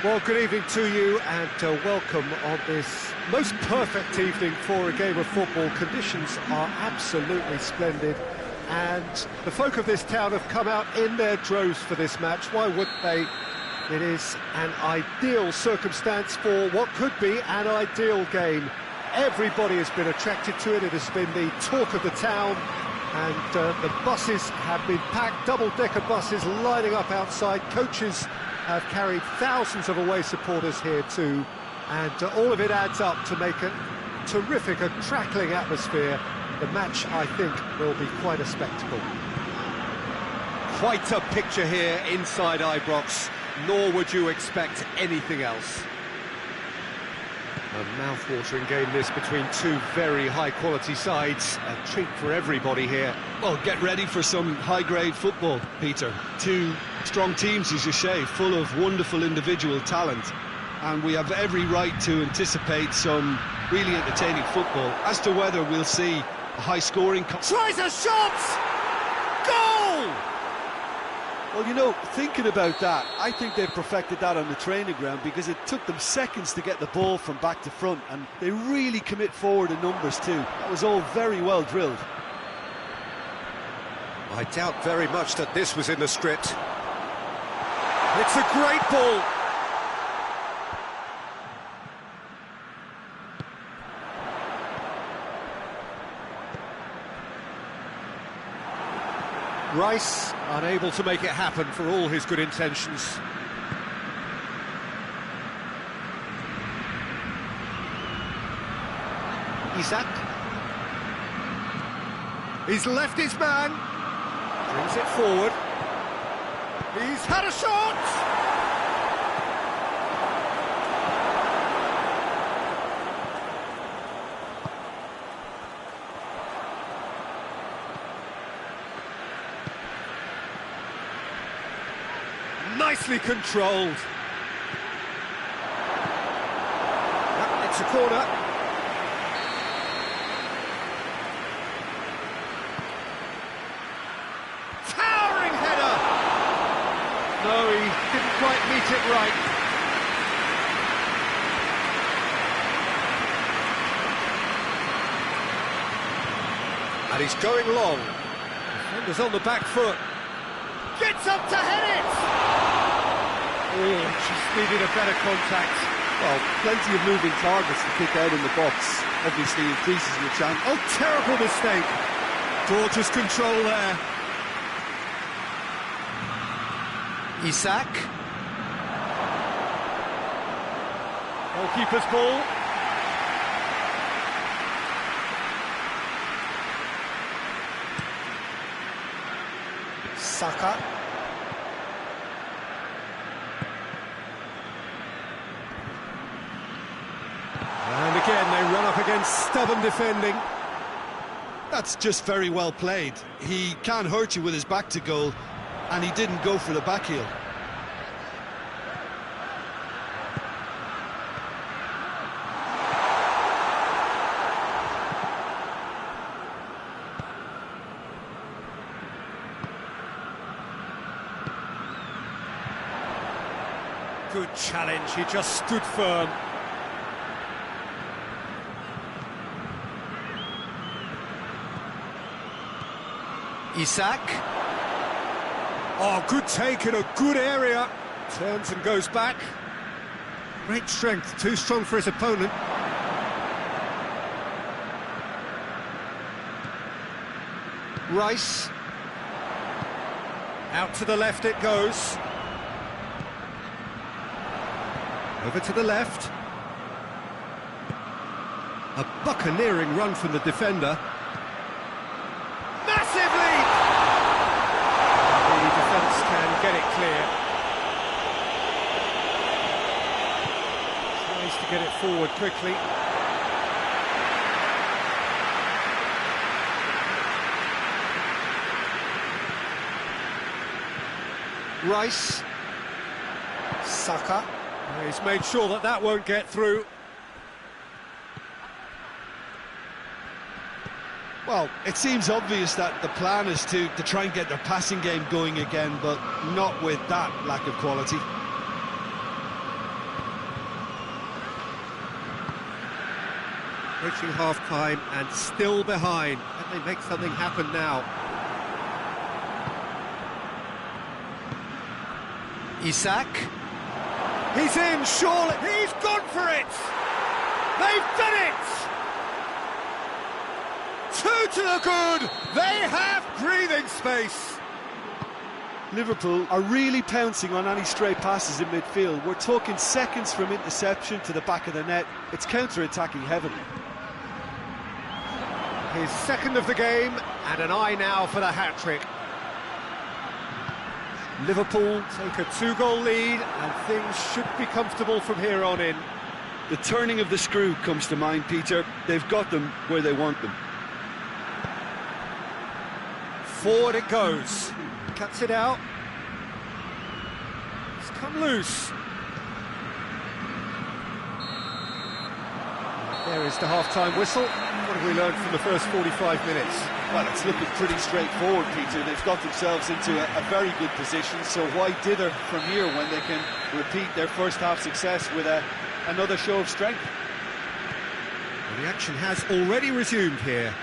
Well, good evening to you and welcome on this most perfect evening for a game of football. Conditions are absolutely splendid and the folk of this town have come out in their droves for this match. Why wouldn't they? It is an ideal circumstance for what could be an ideal game. Everybody has been attracted to it. It has been the talk of the town, and the buses have been packed, double-decker buses lining up outside. Coaches have carried thousands of away supporters here too, and all of it adds up to make a terrific, a crackling atmosphere. The match, I think, will be quite a spectacle. Quite a picture here inside Ibrox, nor would you expect anything else. A mouth-watering game this between two very high-quality sides. A treat for everybody here. Well, get ready for some high-grade football, Peter. Two strong teams, as you say, full of wonderful individual talent. And we have every right to anticipate some really entertaining football. As to whether we'll see a high-scoring... Tries a shot! Goal! Well, you know, thinking about that, I think they've perfected that on the training ground because it took them seconds to get the ball from back to front, and they really commit forward in numbers too. That was all very well drilled. I doubt very much that this was in the script. It's a great ball. Rice unable to make it happen for all his good intentions. Isak. He's left his man. Brings it forward. He's had a shot! Nicely controlled. It's a corner. Towering header! No, he didn't quite meet it right. And he's going long. Defender's on the back foot. Gets up to head it! Oh, just needed a better contact. Well, plenty of moving targets to kick out in the box. Obviously increases your chance. Oh, terrible mistake. Gorgeous control there. Isak. Goalkeeper's ball. Saka. And again, they run up against stubborn defending. That's just very well played. He can't hurt you with his back to goal, and he didn't go for the back heel. Good challenge, he just stood firm. Isak. Oh, good take in a good area. Turns and goes back. Great strength, too strong for his opponent. Rice. Out to the left it goes. Over to the left. A buccaneering run from the defender. Massive lead! The defence can get it clear. Tries to get it forward quickly. Rice. Saka. He's made sure that that won't get through. Well, it seems obvious that the plan is to try and get their passing game going again, but not with that lack of quality. Approaching half-time and still behind. Can they make something happen now? Isak. He's in, surely. He's gone for it! They've done it! Two to the good! They have breathing space! Liverpool are really pouncing on any stray passes in midfield. We're talking seconds from interception to the back of the net. It's counter-attacking heaven. His second of the game, and an eye now for the hat-trick. Liverpool take a 2-goal lead, and things should be comfortable from here on in. The turning of the screw comes to mind, Peter. They've got them where they want them. Forward it goes. Cuts it out. It's come loose. There is the half-time whistle. What have we learned from the first 45 minutes? Well, it's looking pretty straightforward, Peter. They've got themselves into a very good position, so why dither from here when they can repeat their first-half success with another show of strength? Well, the action has already resumed here.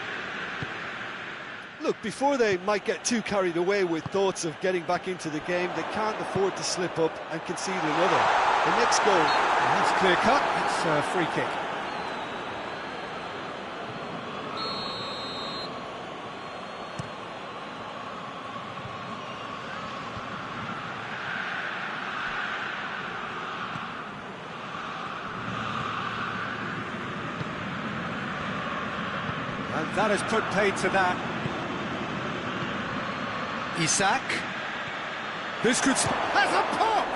Look, before they might get too carried away with thoughts of getting back into the game, they can't afford to slip up and concede another. The next goal... That's clear-cut. It's a free kick. And that has put paid to that. Isak. This could... has a pop!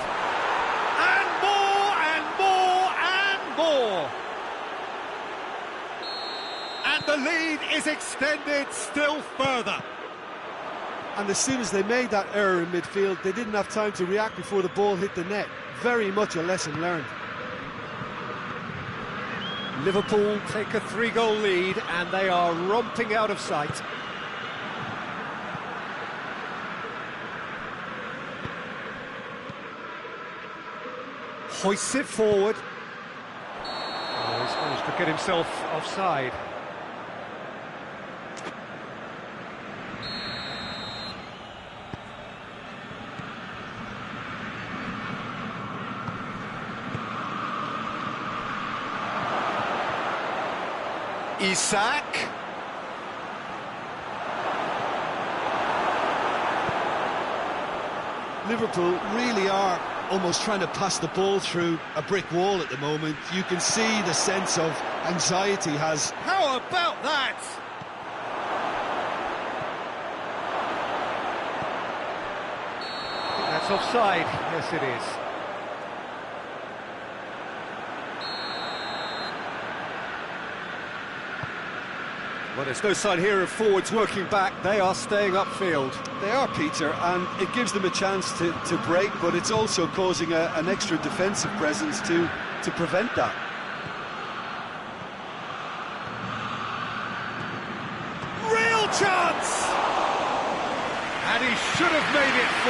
And more, and more, and more! And the lead is extended still further. And as soon as they made that error in midfield, they didn't have time to react before the ball hit the net. Very much a lesson learned. Liverpool take a 3-goal lead, and they are romping out of sight. Hoists it forward. Oh, he's managed to get himself offside. Isak. Liverpool really are almost trying to pass the ball through a brick wall at the moment. You can see the sense of anxiety has... How about that? I think that's offside. Yes, it is. Well, there's no sign here of forwards working back. They are staying upfield. They are, Peter, and it gives them a chance to break, but it's also causing an extra defensive presence to prevent that. Real chance! And he should have made it 4.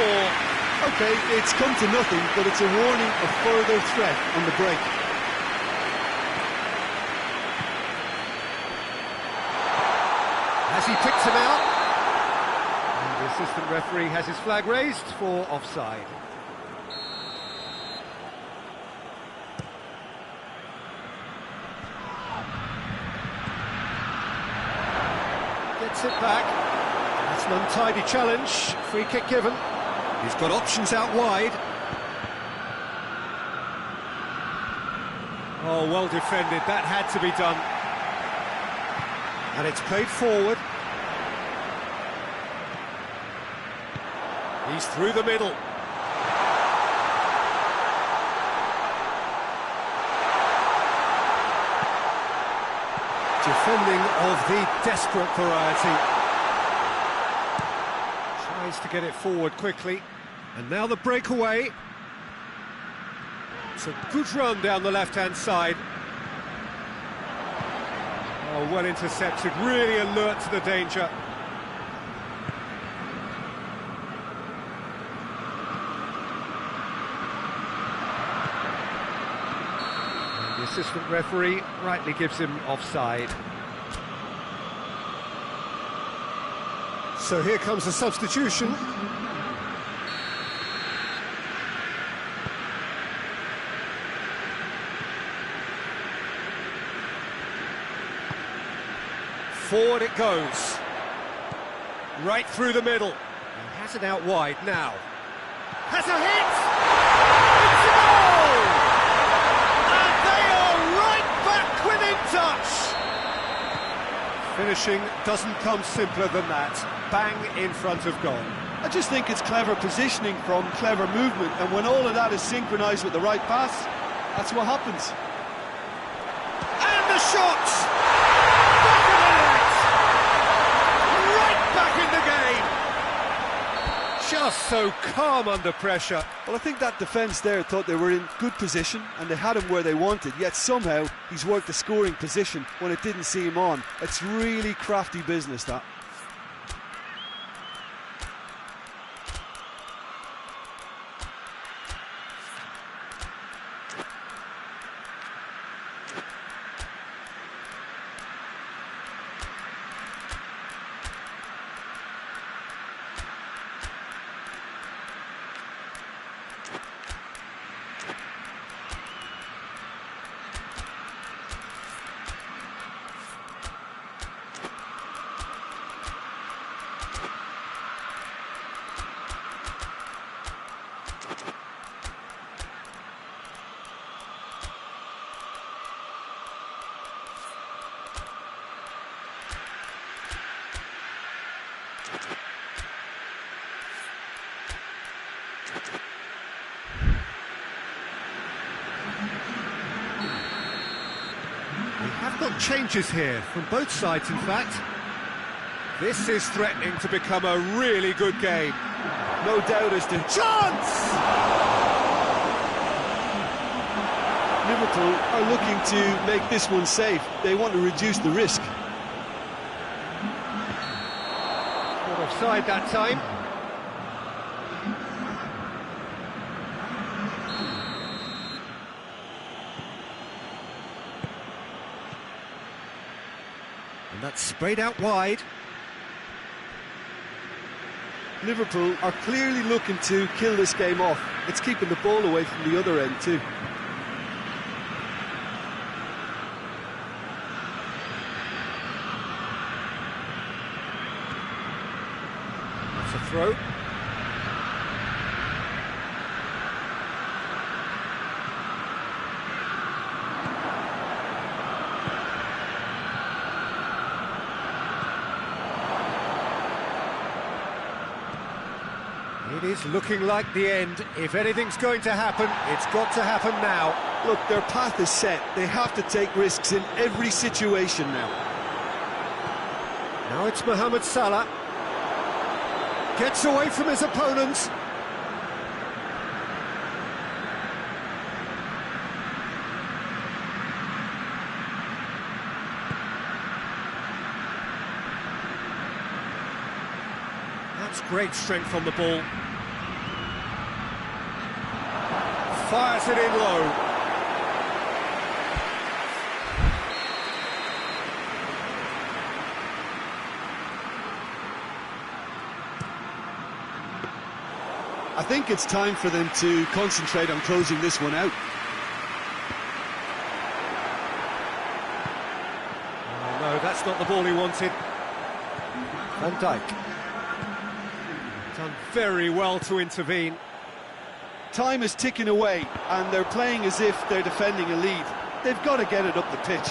OK, it's come to nothing, but it's a warning of further threat on the break. As he picks him out, and the assistant referee has his flag raised for offside. Gets it back. That's an untidy challenge. Free kick given. He's got options out wide. Oh, well defended. That had to be done. And it's played forward. He's through the middle. Defending of the desperate variety. Tries to get it forward quickly. And now the breakaway. It's a good run down the left-hand side. Oh, well intercepted, really alert to the danger. And The assistant referee rightly gives him offside. So here comes a substitution. Forward it goes. Right through the middle. He has it out wide now. Has a hit! It's a goal! And they are right back within touch! Finishing doesn't come simpler than that. Bang in front of goal. I just think it's clever positioning from clever movement, and when all of that is synchronised with the right pass, that's what happens. And the shot! Back of the net! Right back in the game! Just so calm under pressure. Well, I think that defence there thought they were in good position and they had him where they wanted, yet somehow he's worked the scoring position when it didn't see him on. It's really crafty business, that. We have got changes here, from both sides in fact. This is threatening to become a really good game. No doubt as to Chance! Liverpool are looking to make this one safe. They want to reduce the risk. Not offside that time. And that's sprayed out wide. Liverpool are clearly looking to kill this game off. It's keeping the ball away from the other end too. That's a throw. It is looking like the end. If anything's going to happen, it's got to happen now. Look, their path is set. They have to take risks in every situation now. Now it's Mohamed Salah. Gets away from his opponent. That's great strength on the ball. Fires it in low. I think it's time for them to concentrate on closing this one out. Oh, no, that's not the ball he wanted. Van Dijk. Done very well to intervene. Time is ticking away, and they're playing as if they're defending a lead. They've got to get it up the pitch.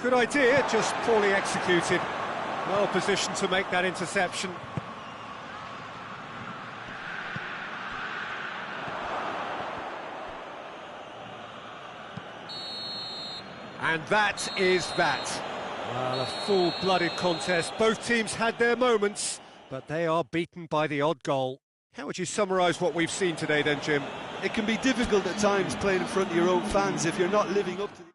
Good idea, just poorly executed. Well positioned to make that interception. And that is that. Well, a full-blooded contest. Both teams had their moments, but they are beaten by the odd goal. How would you summarise what we've seen today then, Jim? It can be difficult at times playing in front of your own fans if you're not living up to the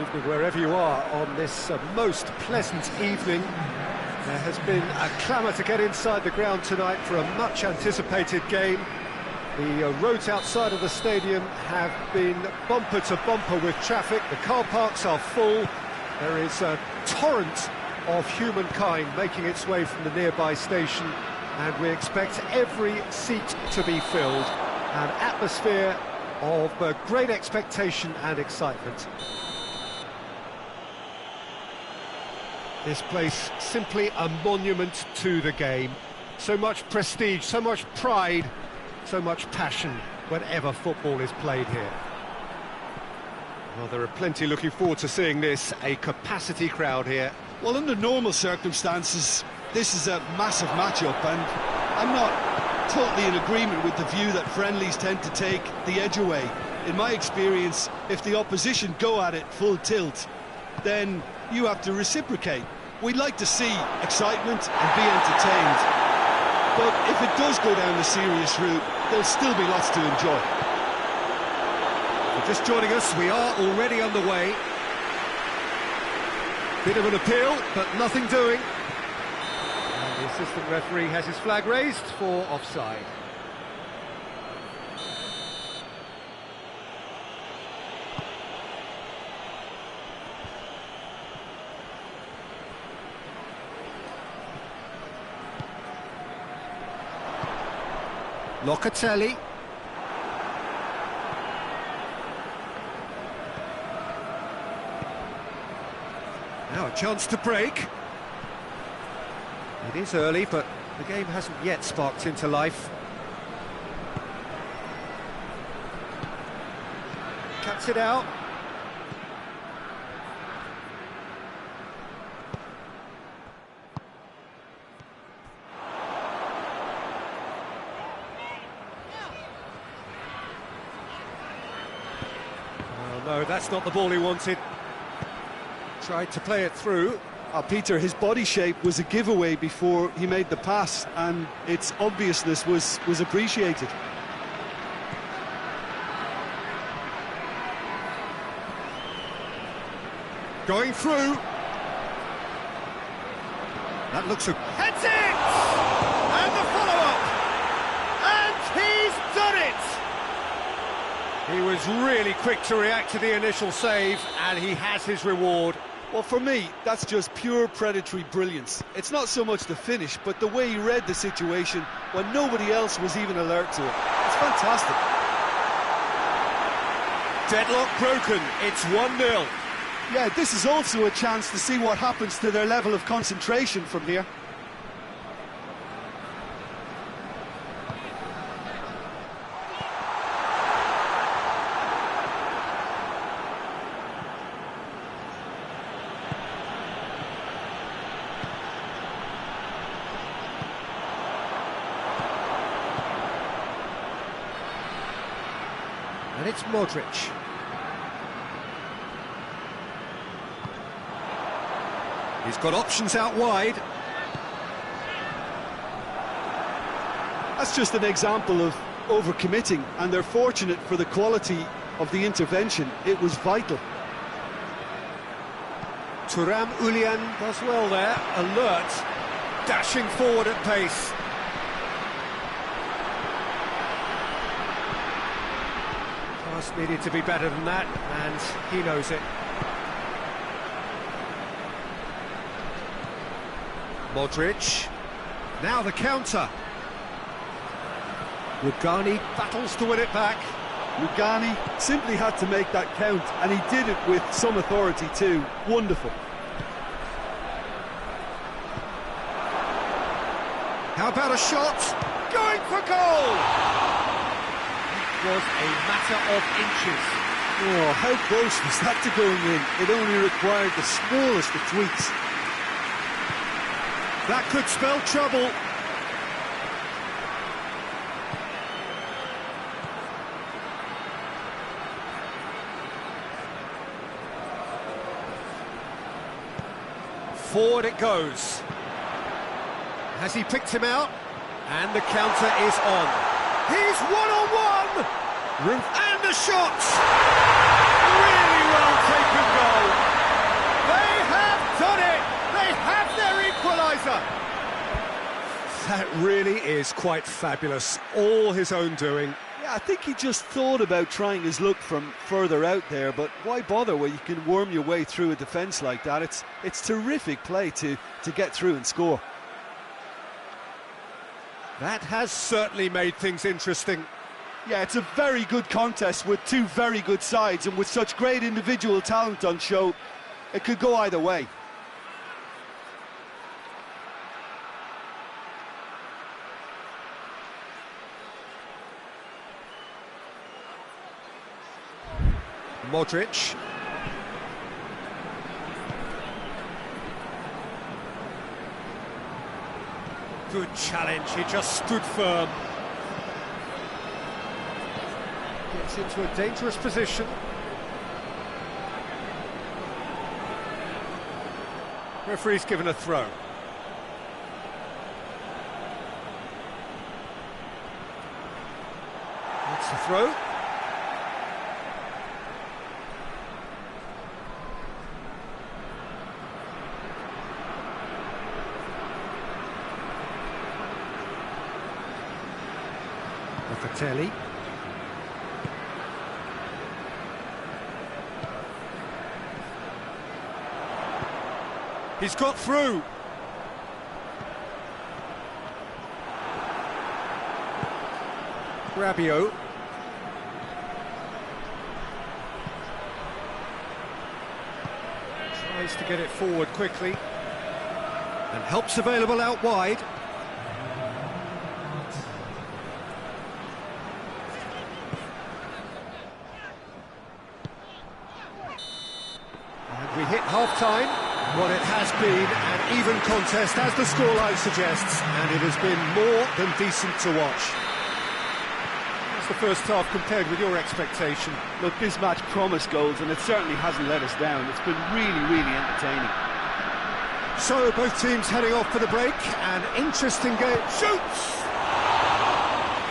evening, wherever you are on this most pleasant evening. There has been a clamour to get inside the ground tonight for a much-anticipated game. The roads outside of the stadium have been bumper to bumper with traffic. The car parks are full. There is a torrent of humankind making its way from the nearby station, and we expect every seat to be filled. An atmosphere of great expectation and excitement. This place simply a monument to the game. So much prestige, so much pride, so much passion whenever football is played here. Well, there are plenty looking forward to seeing this, a capacity crowd here. Well, under normal circumstances, this is a massive matchup, and I'm not totally in agreement with the view that friendlies tend to take the edge away. In my experience, if the opposition go at it full tilt, then you have to reciprocate. We'd like to see excitement and be entertained, but if it does go down the serious route, there'll still be lots to enjoy. Just joining us, we are already underway. Bit of an appeal, but nothing doing. And the assistant referee has his flag raised for offside. Locatelli. Now a chance to break. It is early, but the game hasn't yet sparked into life. Cuts it out. Oh no, that's not the ball he wanted. Tried to play it through. Peter, his body shape was a giveaway before he made the pass, and its obviousness was appreciated. Going through. That looks a... Heads it! And the follow-up! And he's done it! He was really quick to react to the initial save, and he has his reward. Well, for me, that's just pure predatory brilliance. It's not so much the finish, but the way he read the situation when nobody else was even alert to it. It's fantastic. Deadlock broken. It's 1-0. Yeah, this is also a chance to see what happens to their level of concentration from here. And it's Modric. He's got options out wide. That's just an example of overcommitting, and they're fortunate for the quality of the intervention. It was vital. Thuram Ulian does well there, alert, dashing forward at pace. Pass needed to be better than that, and he knows it. Modric, now the counter. Rugani battles to win it back. Rugani simply had to make that count, and he did it with some authority too. Wonderful. How about a shot? Going for goal! It was a matter of inches. Oh, how close was that to going in? It only required the smallest of tweaks. That could spell trouble. Forward it goes. Has he picked him out? And the counter is on. He's one-on-one! And the shot! Really well well-taken goal. They have done it! They have their equaliser! That really is quite fabulous. All his own doing. Yeah, I think he just thought about trying his luck from further out there, but why bother when you can worm your way through a defence like that? It's terrific play to get through and score. That has certainly made things interesting. Yeah, it's a very good contest with two very good sides, and with such great individual talent on show, it could go either way. Modric. Good challenge, he just stood firm. Gets into a dangerous position. Referee's given a throw. That's the throw. Locatelli. He's got through. Rabiot. Tries to get it forward quickly. And help's available out wide. And we hit half-time. Well, it has been an even contest, as the scoreline suggests, and it has been more than decent to watch. That's the first half compared with your expectation. Look, this match promised goals, and it certainly hasn't let us down. It's been really, really entertaining. So, both teams heading off for the break. An interesting game. Shoots!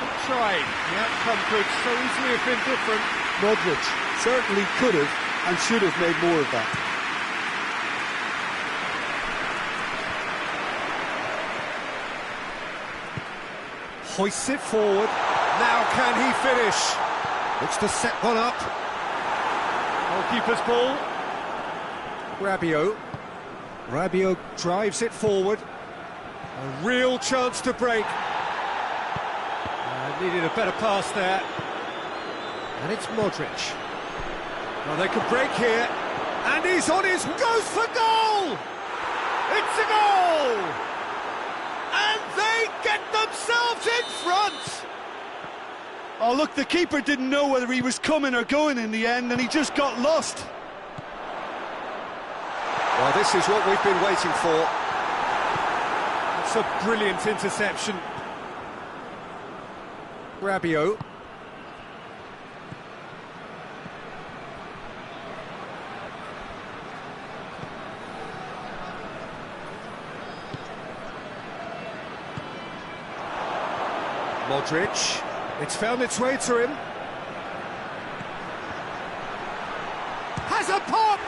Good try. The outcome could so easily have been different. Modric certainly could have and should have made more of that. Hoists it forward. Now can he finish? Looks to set one up. Goalkeeper's ball. Rabiot. Rabiot drives it forward. A real chance to break. Needed a better pass there. And it's Modric. Well, they could break here. And he's on his... goes for goal! It's a goal! And they get themselves in front! Oh, look, the keeper didn't know whether he was coming or going in the end, and he just got lost. Well, this is what we've been waiting for. It's a brilliant interception. Rabiot. Modric. It's found its way to him. Has a pop!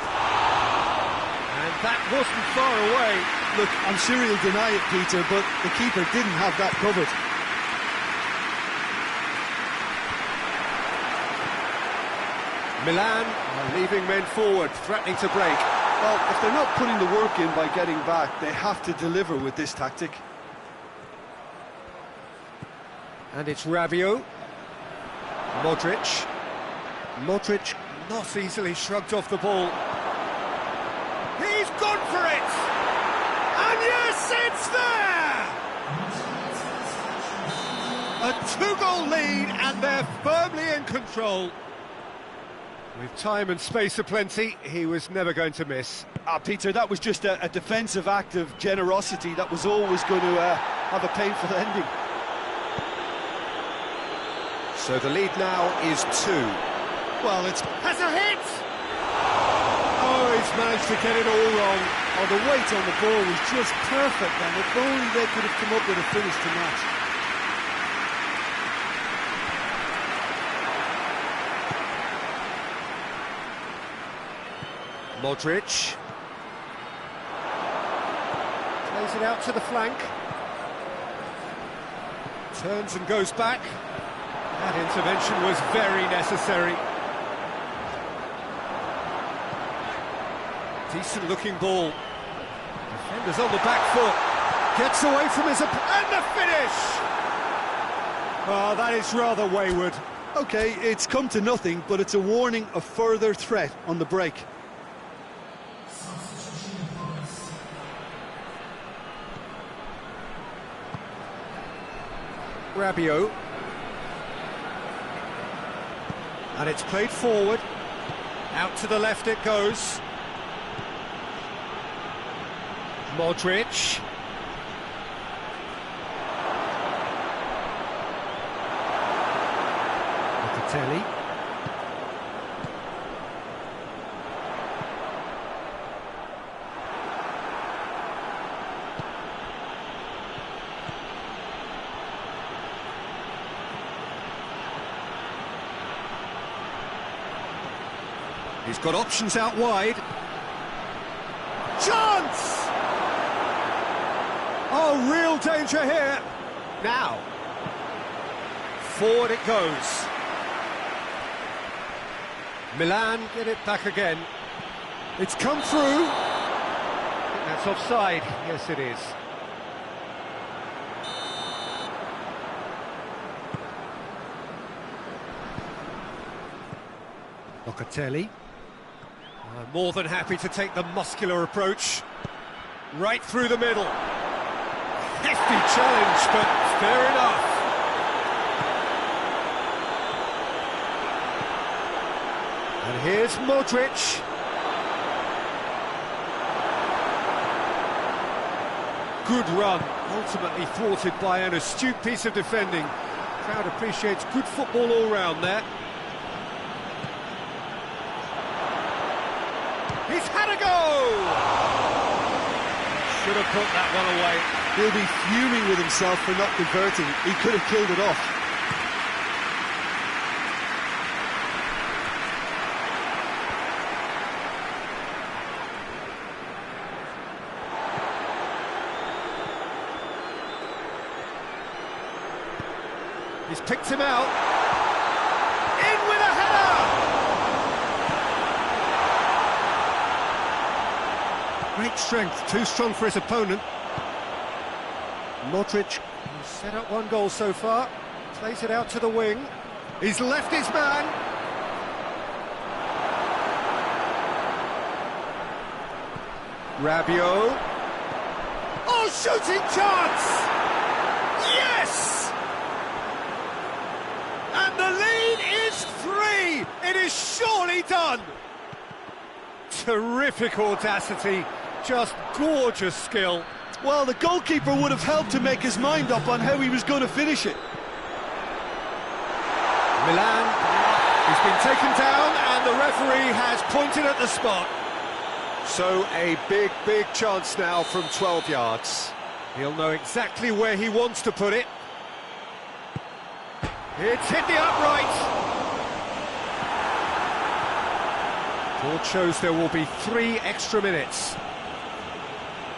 And that wasn't far away. Look, I'm sure he'll deny it, Peter, but the keeper didn't have that covered. Milan are leaving men forward, threatening to break. Well, if they're not putting the work in by getting back, they have to deliver with this tactic. And it's Rabiot. Modric. Modric not easily shrugged off the ball. He's gone for it! And yes, it's there! A two-goal lead, and they're firmly in control. With time and space aplenty, he was never going to miss. Peter, that was just a defensive act of generosity that was always going to have a painful ending. So the lead now is 2. Well, it's... has a hit! Oh, he's managed to get it all wrong. Oh, the weight on the ball was just perfect, and if only they could have come up with a finish to match. Modric. Plays it out to the flank. Turns and goes back. That intervention was very necessary. Decent looking ball. Defender's on the back foot. Gets away from his opponent. And the finish! Oh, that is rather wayward. OK, it's come to nothing, but it's a warning of further threat on the break. Rabiot. And it's played forward. Out to the left it goes. Modric. Locatelli. He's got options out wide. Chance! Oh, real danger here. Now, forward it goes. Milan get it back again. It's come through. I think that's offside. Yes, it is. Locatelli. More than happy to take the muscular approach. Right through the middle. Hefty challenge, but fair enough. And here's Modric. Good run, ultimately thwarted by an astute piece of defending. Crowd appreciates good football all round there. He's had a go! Should have put that one away. He'll be fuming with himself for not converting. He could have killed it off. He's picked him out. In with a header! Great strength, too strong for his opponent. Modric has set up one goal so far. Plays it out to the wing. He's left his man. Rabiot. Oh, shooting chance! Yes! And the lead is 3! It is surely done! Terrific audacity, just gorgeous skill. Well, the goalkeeper would have helped to make his mind up on how he was going to finish it. Milan, he's been taken down and the referee has pointed at the spot. So a big, big chance now from 12 yards. He'll know exactly where he wants to put it. It's hit the upright. Board shows there will be 3 extra minutes.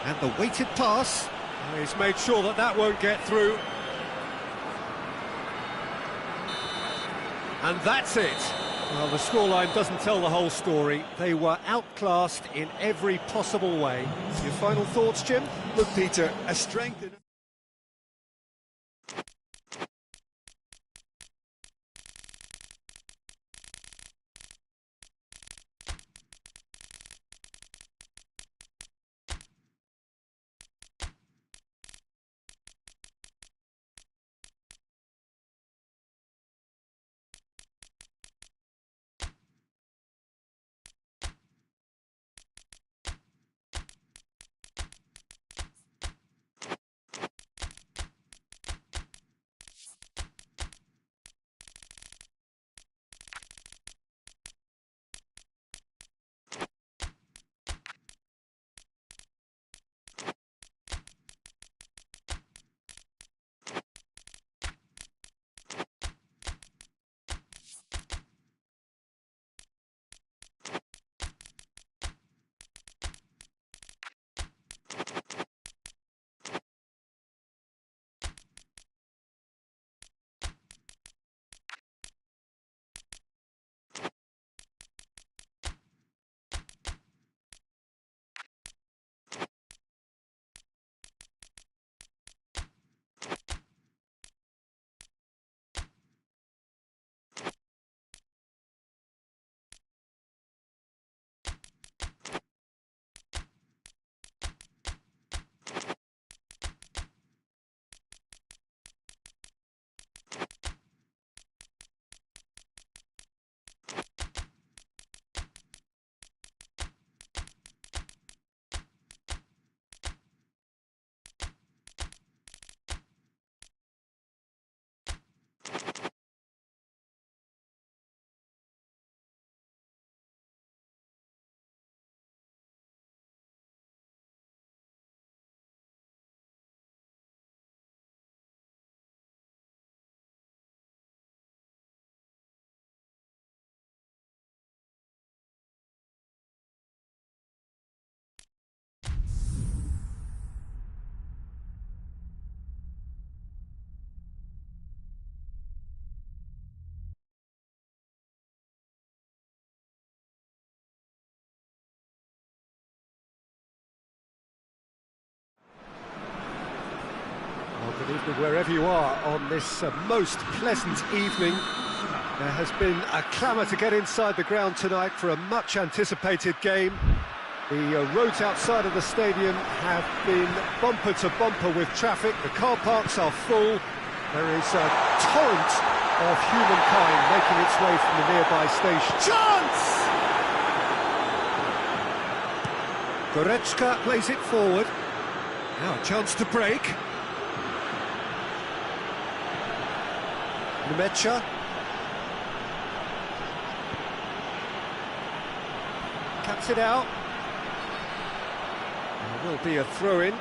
And the weighted pass, he's made sure that that won't get through. And that's it. Well, the scoreline doesn't tell the whole story. They were outclassed in every possible way. Your final thoughts, Jim? Look, Peter, a strength in... wherever you are on this most pleasant evening. There has been a clamour to get inside the ground tonight for a much-anticipated game. The roads outside of the stadium have been bumper to bumper with traffic. The car parks are full. There is a torrent of humankind making its way from the nearby station. Chance! Goretzka plays it forward. Now a chance to break. Nemecha. Cuts it out. There will be a throw-in.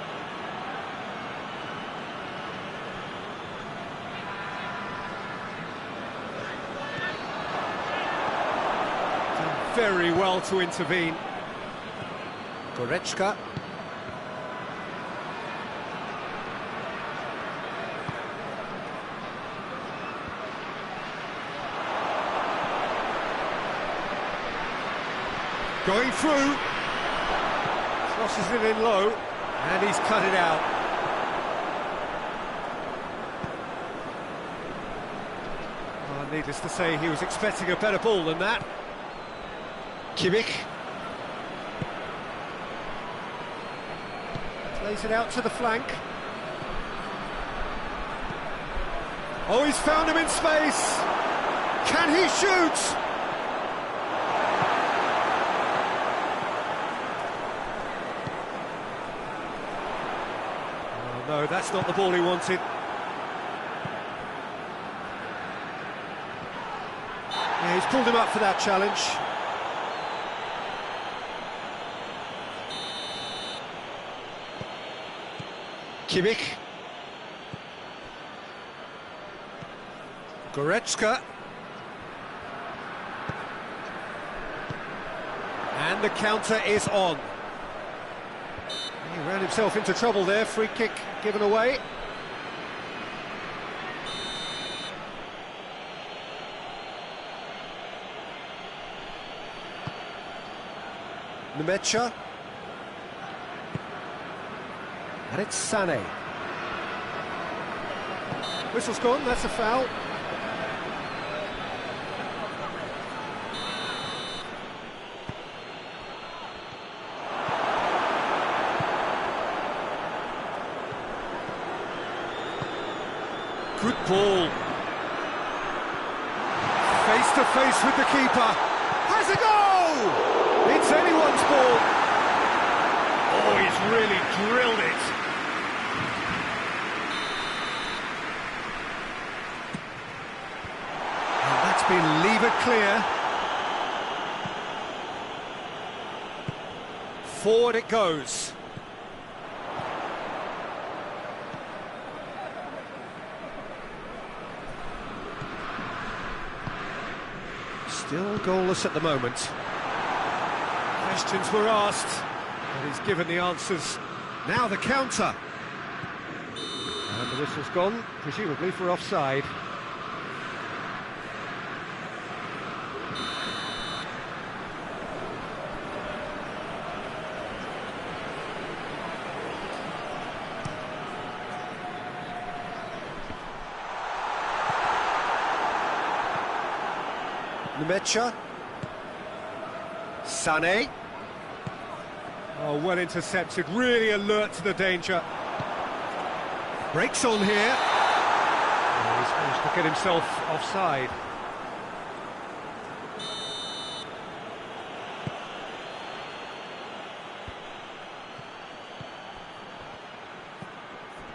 Done very well to intervene. Goretzka. Going through. Crosses it in low, and he's cut it out. Well, needless to say, he was expecting a better ball than that. Kimmich. Plays it out to the flank. Oh, he's found him in space. Can he shoot? No, that's not the ball he wanted. Yeah, he's pulled him up for that challenge. Kimmich. Goretzka. And the counter is on. He ran himself into trouble there, free kick given away. Nemecha. And it's Sané. Whistle's gone, that's a foul. Good ball. Face to face with the keeper. Has a go! It's anyone's ball. Oh, he's really drilled it. And that's been levered clear. Forward it goes. Still goalless at the moment. Questions were asked, but he's given the answers. Now the counter. And the whistle's gone, presumably for offside. Nemecha. Sané. Oh, well intercepted, really alert to the danger. Breaks on here. Oh, he's managed to get himself offside.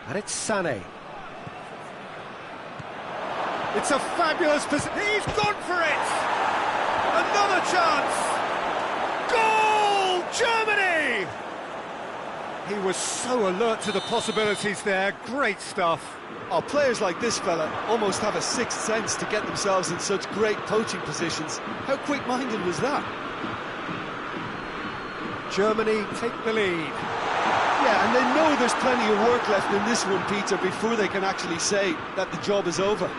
And it's Sané. It's a fabulous position. He's gone for it! Another chance! Goal! Germany! He was so alert to the possibilities there. Great stuff. Oh, players like this fella almost have a sixth sense to get themselves in such great poaching positions. How quick-minded was that? Germany take the lead. Yeah, and they know there's plenty of work left in this one, Peter, before they can actually say that the job is over.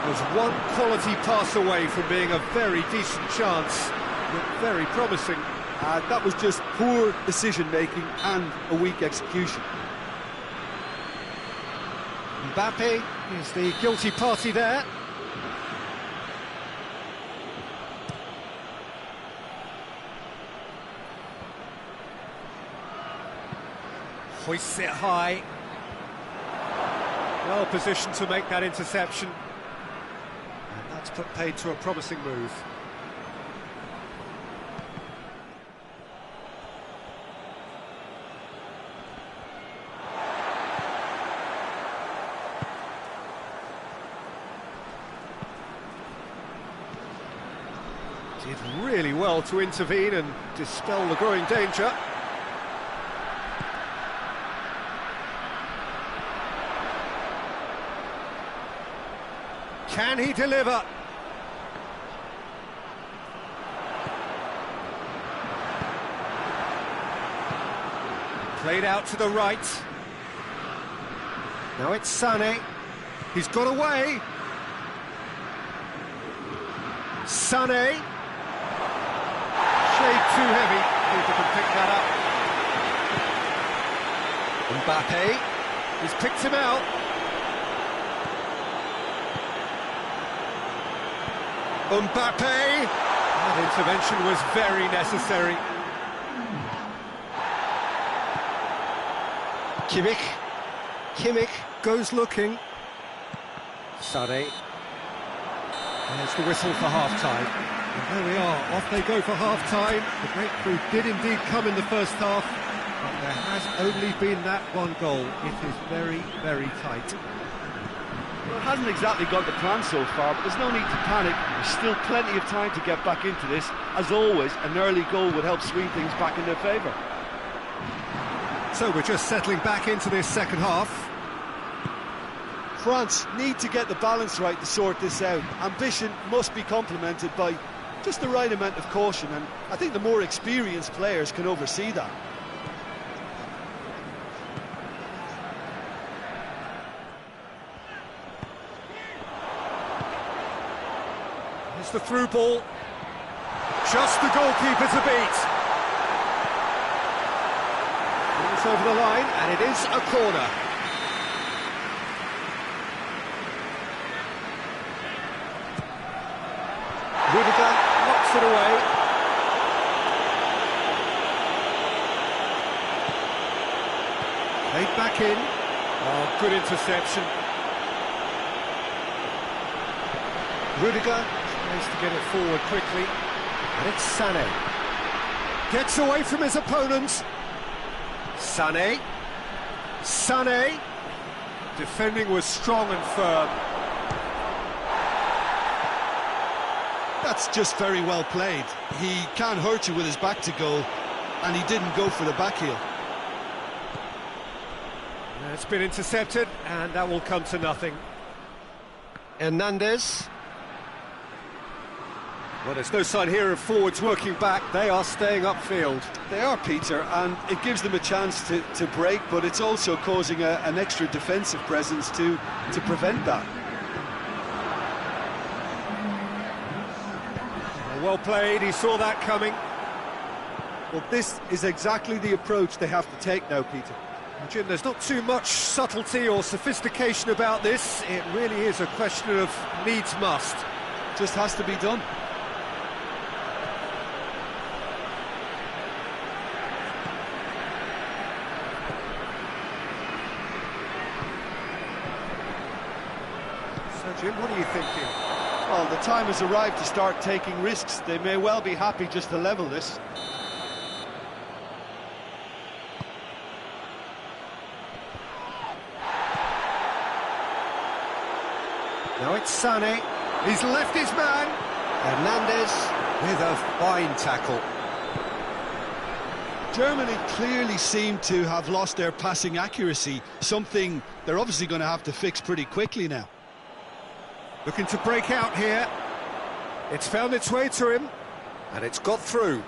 Was one quality pass away from being a very decent chance. Looked very promising. That was just poor decision-making and a weak execution. Mbappe is the guilty party there. Hoists it high. Well positioned to make that interception. And that's put paid to a promising move. Did really well to intervene and dispel the growing danger. Can he deliver? Played out to the right. Now it's Sané. He's got away. Sané. Shade too heavy. Keeper can pick that up. Mbappe. He's picked him out. Mbappe! That intervention was very necessary. Kimmich goes looking. Sané. There's the whistle for half-time. And there we are, off they go for half-time. The breakthrough did indeed come in the first half, but there has only been that one goal. It is very, very tight. Well, it hasn't exactly got the plan so far, but there's no need to panic. There's still plenty of time to get back into this. As always, an early goal would help swing things back in their favour. So we're just settling back into this second half. France need to get the balance right to sort this out. Ambition must be complemented by just the right amount of caution, and I think the more experienced players can oversee that. It's the through ball. Just the goalkeeper to beat. It's over the line, and it is a corner. Rudiger knocks it away. Played back in. Oh, good interception. Rudiger tries to get it forward quickly, and it's Sané. Gets away from his opponent. Sané. Sané. Defending was strong and firm. That's just very well played. He can't hurt you with his back to goal, and he didn't go for the back heel. It's been intercepted, and that will come to nothing. Hernandez. Well, there's no sign here of forwards working back. They are staying upfield. They are, Peter, and it gives them a chance to break, but it's also causing an extra defensive presence to prevent that. Well played, he saw that coming. Well, this is exactly the approach they have to take now, Peter. Jim, there's not too much subtlety or sophistication about this. It really is a question of needs must. Just has to be done. So, Jim, what are you thinking? Well, the time has arrived to start taking risks. They may well be happy just to level this. Now it's Sané. He's left his man. Hernandez with a fine tackle. Germany clearly seem to have lost their passing accuracy, something they're obviously going to have to fix pretty quickly now. Looking to break out here. It's found its way to him, and it's got through.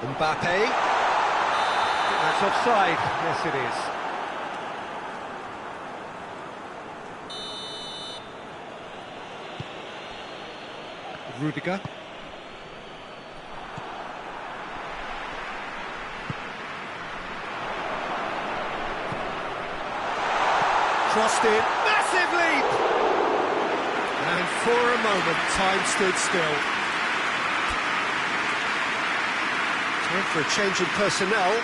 Mbappe. That's offside. Yes, it is. Rudiger. crossed in, massive leap! And for a moment, time stood still. Time for a change in personnel.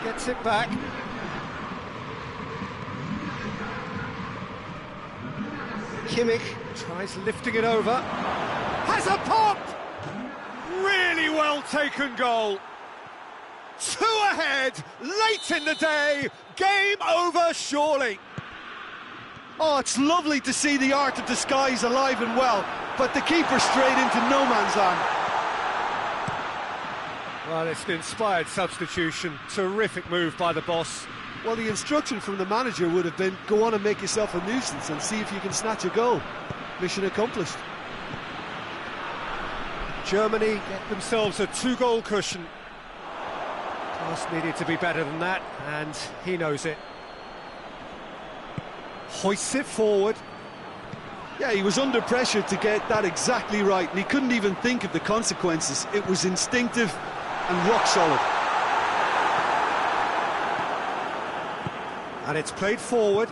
Gets it back. Kimmich tries lifting it over. Has a pop! Really well taken goal. 2 ahead, late in the day. Game over, surely. Oh, it's lovely to see the art of disguise alive and well, but the keeper straight into no man's land. Well, it's an inspired substitution. Terrific move by the boss. Well, the instruction from the manager would have been, go on and make yourself a nuisance and see if you can snatch a goal. Mission accomplished. Germany get themselves a 2-goal cushion. Pass needed to be better than that, and he knows it. Hoists it forward. Yeah, he was under pressure to get that exactly right, and he couldn't even think of the consequences. It was instinctive and rock solid. And it's played forward.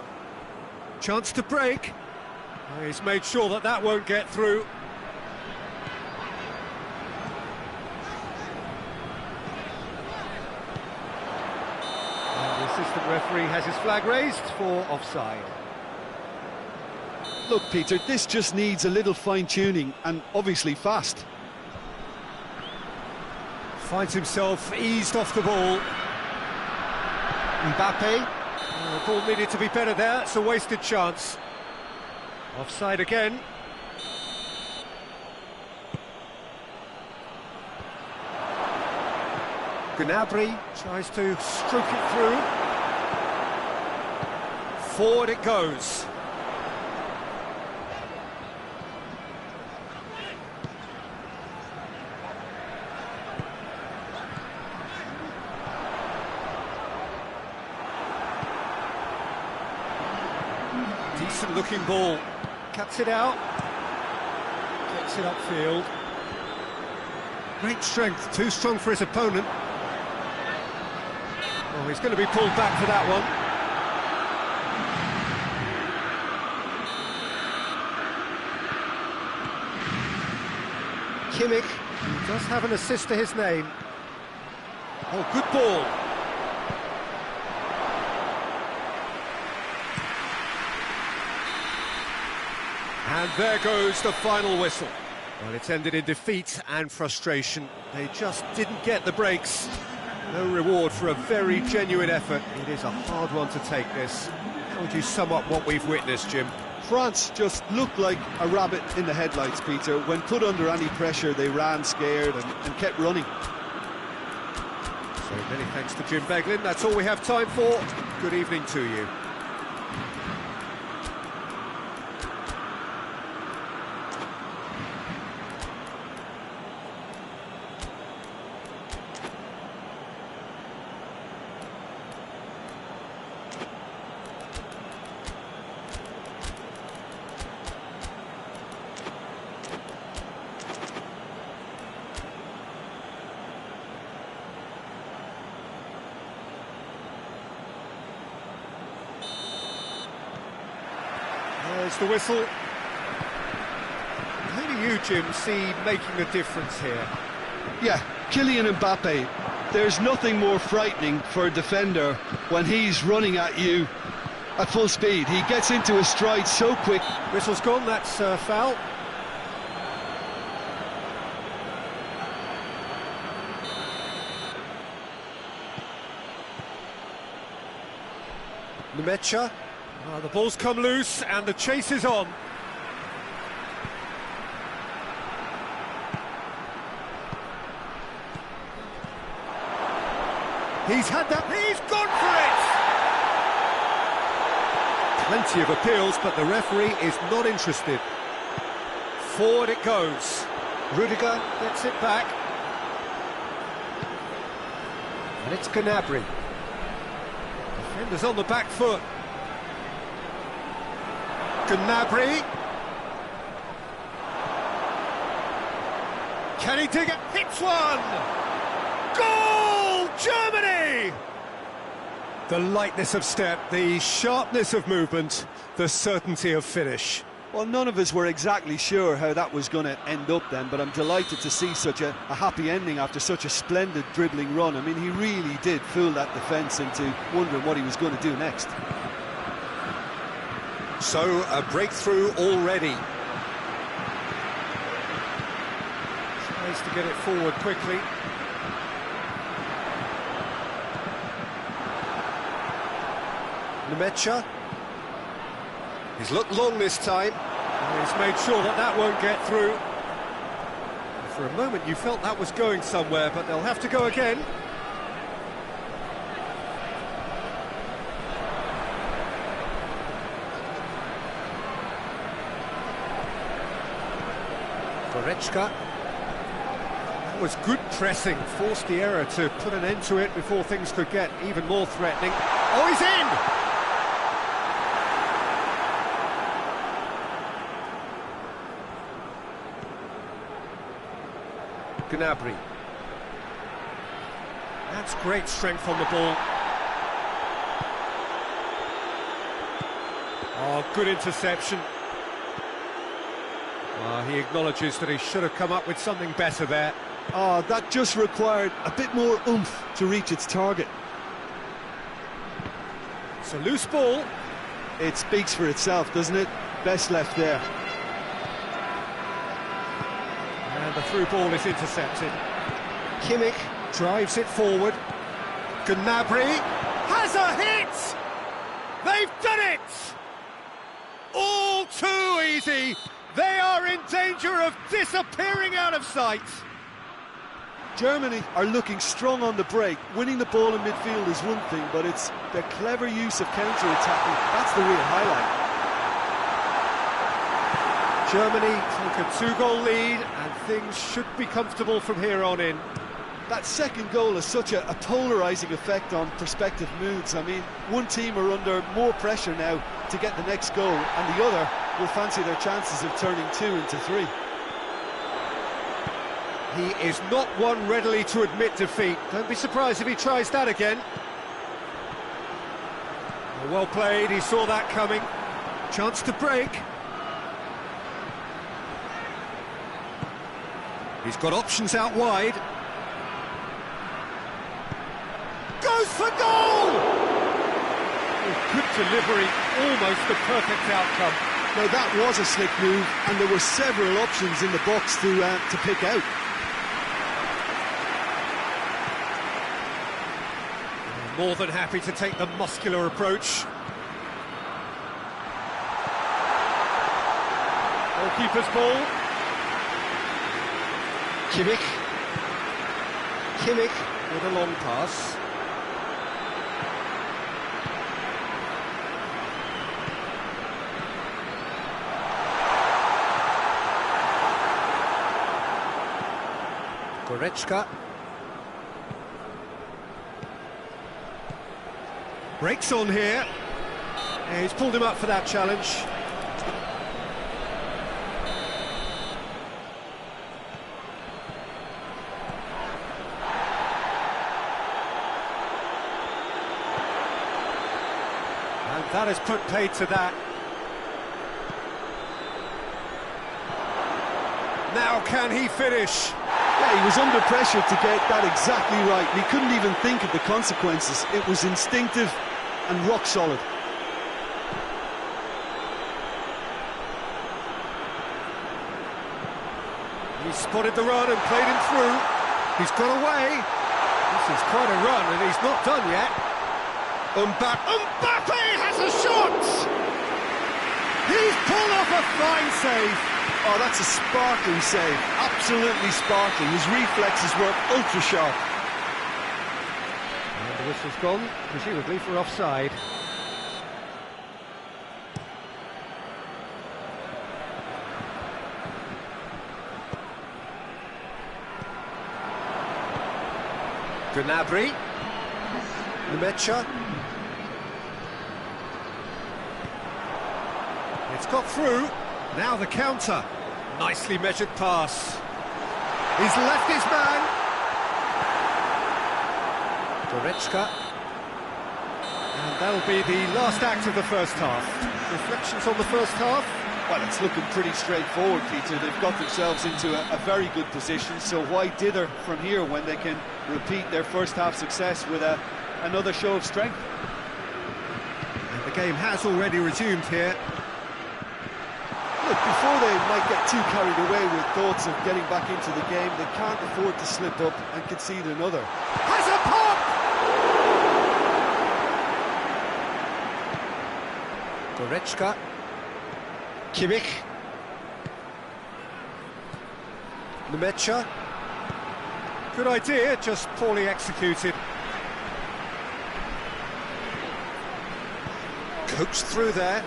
Chance to break. He's made sure that that won't get through. And the assistant referee has his flag raised for offside. Look, Peter, this just needs a little fine-tuning, and obviously fast. Finds himself eased off the ball. Mbappe. The ball needed to be better there. It's a wasted chance. Offside again. Gnabry tries to stroke it through. Forward it goes. Decent looking ball. Cuts it out. Gets it upfield. Great strength, too strong for his opponent. Oh, he's going to be pulled back for that one. Kimmich does have an assist to his name. Oh, good ball. And there goes the final whistle. Well, it's ended in defeat and frustration. They just didn't get the breaks. No reward for a very genuine effort. It is a hard one to take, this. How would you sum up what we've witnessed, Jim? France just looked like a rabbit in the headlights, Peter. When put under any pressure, they ran scared and kept running. So many thanks to Jim Beglin. That's all we have time for. Good evening to you. There's the whistle. Who do you, Jim, see making a difference here? Yeah, Kylian Mbappe. There's nothing more frightening for a defender when he's running at you at full speed. He gets into his stride so quick. Whistle's gone, that's foul. Nemecha. The ball's come loose and the chase is on. He's had that, he's gone for it! Plenty of appeals, but the referee is not interested. Forward it goes. Rudiger gets it back. And it's Gnabry. Defenders on the back foot. Gnabry. Can he dig it? Hits one! Goal! Germany! The lightness of step, the sharpness of movement, the certainty of finish. Well, none of us were exactly sure how that was going to end up then, but I'm delighted to see such a happy ending after such a splendid dribbling run. I mean, he really did fool that defence into wondering what he was going to do next. So, a breakthrough already. Tries to get it forward quickly. Nemecha. He's looked long this time. And he's made sure that that won't get through. For a moment you felt that was going somewhere, but they'll have to go again. Goretzka. That was good pressing, forced the error to put an end to it before things could get even more threatening. Oh, he's in! Gnabry. That's great strength on the ball. Oh, good interception. He acknowledges that he should have come up with something better there. Oh, that just required a bit more oomph to reach its target. It's a loose ball. It speaks for itself, doesn't it? Best left there. And the through ball is intercepted. Kimmich drives it forward. Gnabry has a hit! They've done it! All too easy! They are in danger of disappearing out of sight! Germany are looking strong on the break. Winning the ball in midfield is one thing, but it's the clever use of counter-attacking. That's the real highlight. Germany take a 2-goal lead, and things should be comfortable from here on in. That second goal has such a polarising effect on prospective moods. I mean, one team are under more pressure now to get the next goal, and the other will fancy their chances of turning 2 into 3. He is not one readily to admit defeat. Don't be surprised if he tries that again. Well played, he saw that coming. Chance to break. He's got options out wide. Goes for goal! Oh, good delivery, almost the perfect outcome. Now that was a slick move, and there were several options in the box to pick out. More than happy to take the muscular approach. Goalkeeper's ball. Kimmich with a long pass. Goretzka. Breaks on here. Yeah, he's pulled him up for that challenge. And that has put paid to that. Now can he finish? Yeah, he was under pressure to get that exactly right. He couldn't even think of the consequences. It was instinctive and rock solid. He spotted the run and played him through. He's got away. This is quite a run, and he's not done yet. Mbappe has a shot! He's pulled off a fine save. Oh, that's a sparkling save. Absolutely sparkling. His reflexes were ultra sharp. And the whistle's gone, presumably for offside. Gnabry. Nemecha. It's got through. Now the counter. Nicely measured pass. He's left his man. Goretzka. And that'll be the last act of the first half. Reflections on the first half? Well, it's looking pretty straightforward, Peter. They've got themselves into a very good position, so why dither from here when they can repeat their first half success with another show of strength? And the game has already resumed here. Look, before they might get too carried away with thoughts of getting back into the game, they can't afford to slip up and concede another. Has a pop! Goretzka. Kimmich. Nemecha. Good idea, just poorly executed. Coaxed through there.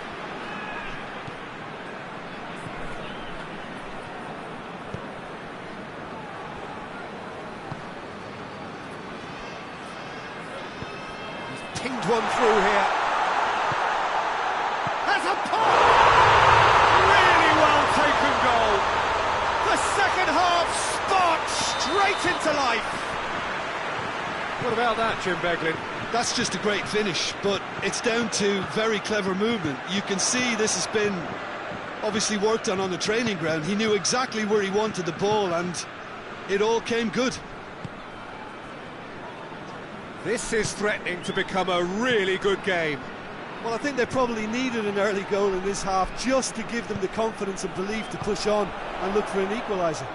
He's pinged one through here. Has a pop! Really well taken goal. The second half sparked straight into life. What about that, Jim Beglin? That's just a great finish, but it's down to very clever movement. You can see this has been obviously worked on the training ground. He knew exactly where he wanted the ball, and it all came good. This is threatening to become a really good game. Well, I think they probably needed an early goal in this half just to give them the confidence and belief to push on and look for an equaliser.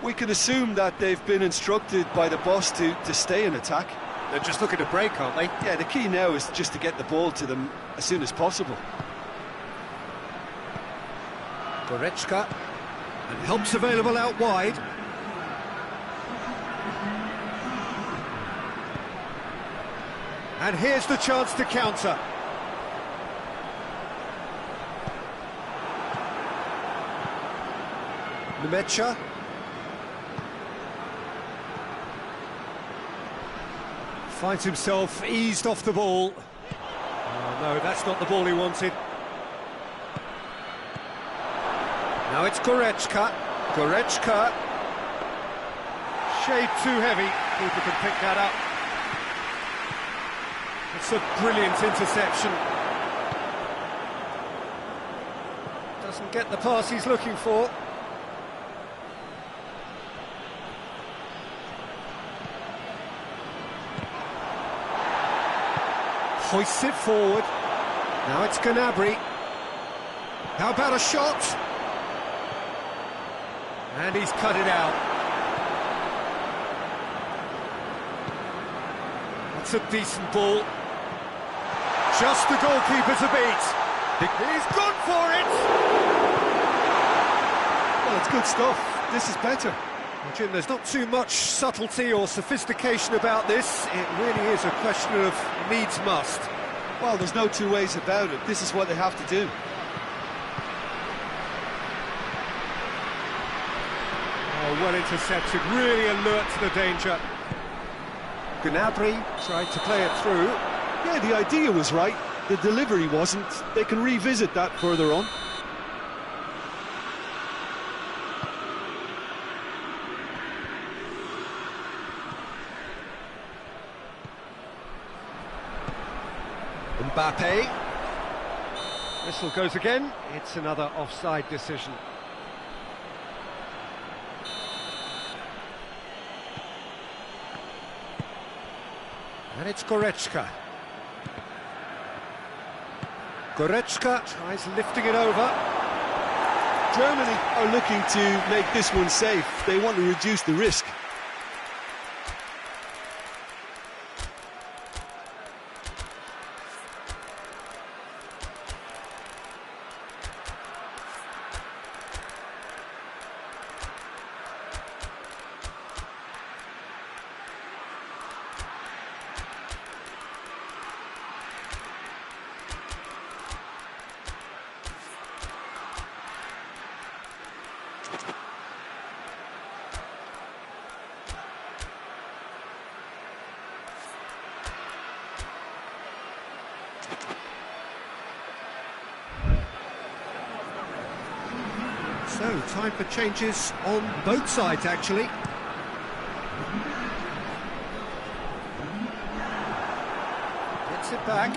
We can assume that they've been instructed by the boss to stay in attack. They're just looking to break, aren't they? Yeah, the key now is just to get the ball to them as soon as possible. Goretzka. And help's available out wide. And here's the chance to counter. Nemecha. Finds himself eased off the ball. Oh no, that's not the ball he wanted. Now it's Goretzka. Goretzka. Shade too heavy. Keeper can pick that up. It's a brilliant interception. Doesn't get the pass he's looking for. Hoists it forward. Now it's Gnabry. How about a shot? And he's cut it out. It's a decent ball. Just the goalkeeper to beat. He's gone for it! Well, it's good stuff. This is better. Well, Jim, there's not too much subtlety or sophistication about this. It really is a question of needs must. Well, there's no two ways about it. This is what they have to do. Oh, well intercepted, really alert to the danger. Gnabry tried to play it through. Yeah, the idea was right. The delivery wasn't. They can revisit that further on. Mbappe. Whistle goes again. It's another offside decision. And it's Goretzka. Goretzka tries lifting it over. Germany are looking to make this one safe. They want to reduce the risk. So, time for changes on both sides, actually. Gets it back.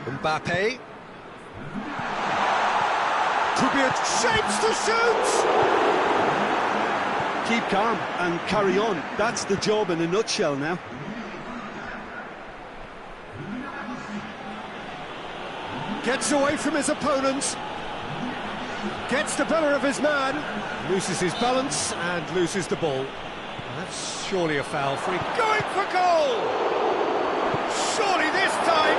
Mbappe. Could be a chance to shoot! Keep calm and carry on. That's the job in a nutshell now. Gets away from his opponents. Gets the better of his man. Loses his balance and loses the ball. That's surely a foul. Free. Going for goal! Surely this time!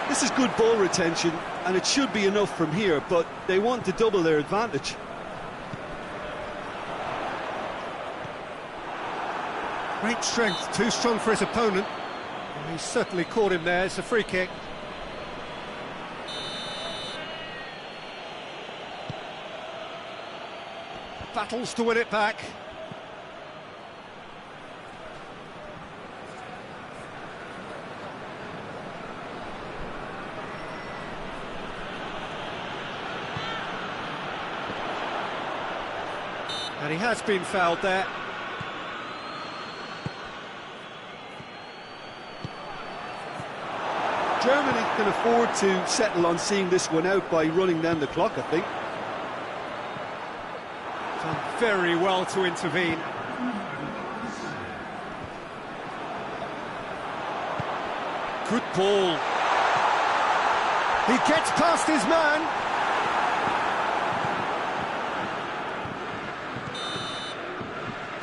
This is good ball retention, and it should be enough from here, but they want to double their advantage. Great strength, too strong for his opponent. Well, he certainly caught him there. It's a free kick. Battles to win it back. And he has been fouled there. Germany can afford to settle on seeing this one out by running down the clock, I think. Done very well to intervene. Good ball. He gets past his man.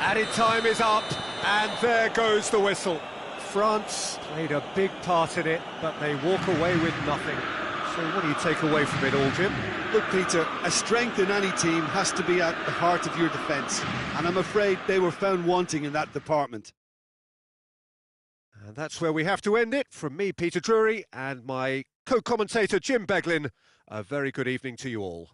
Added time is up, and there goes the whistle. France played a big part in it, but they walk away with nothing. So what do you take away from it all, Jim? Look, Peter, a strength in any team has to be at the heart of your defence, and I'm afraid they were found wanting in that department. And that's where we have to end it. From me, Peter Drury, and my co-commentator, Jim Beglin, a very good evening to you all.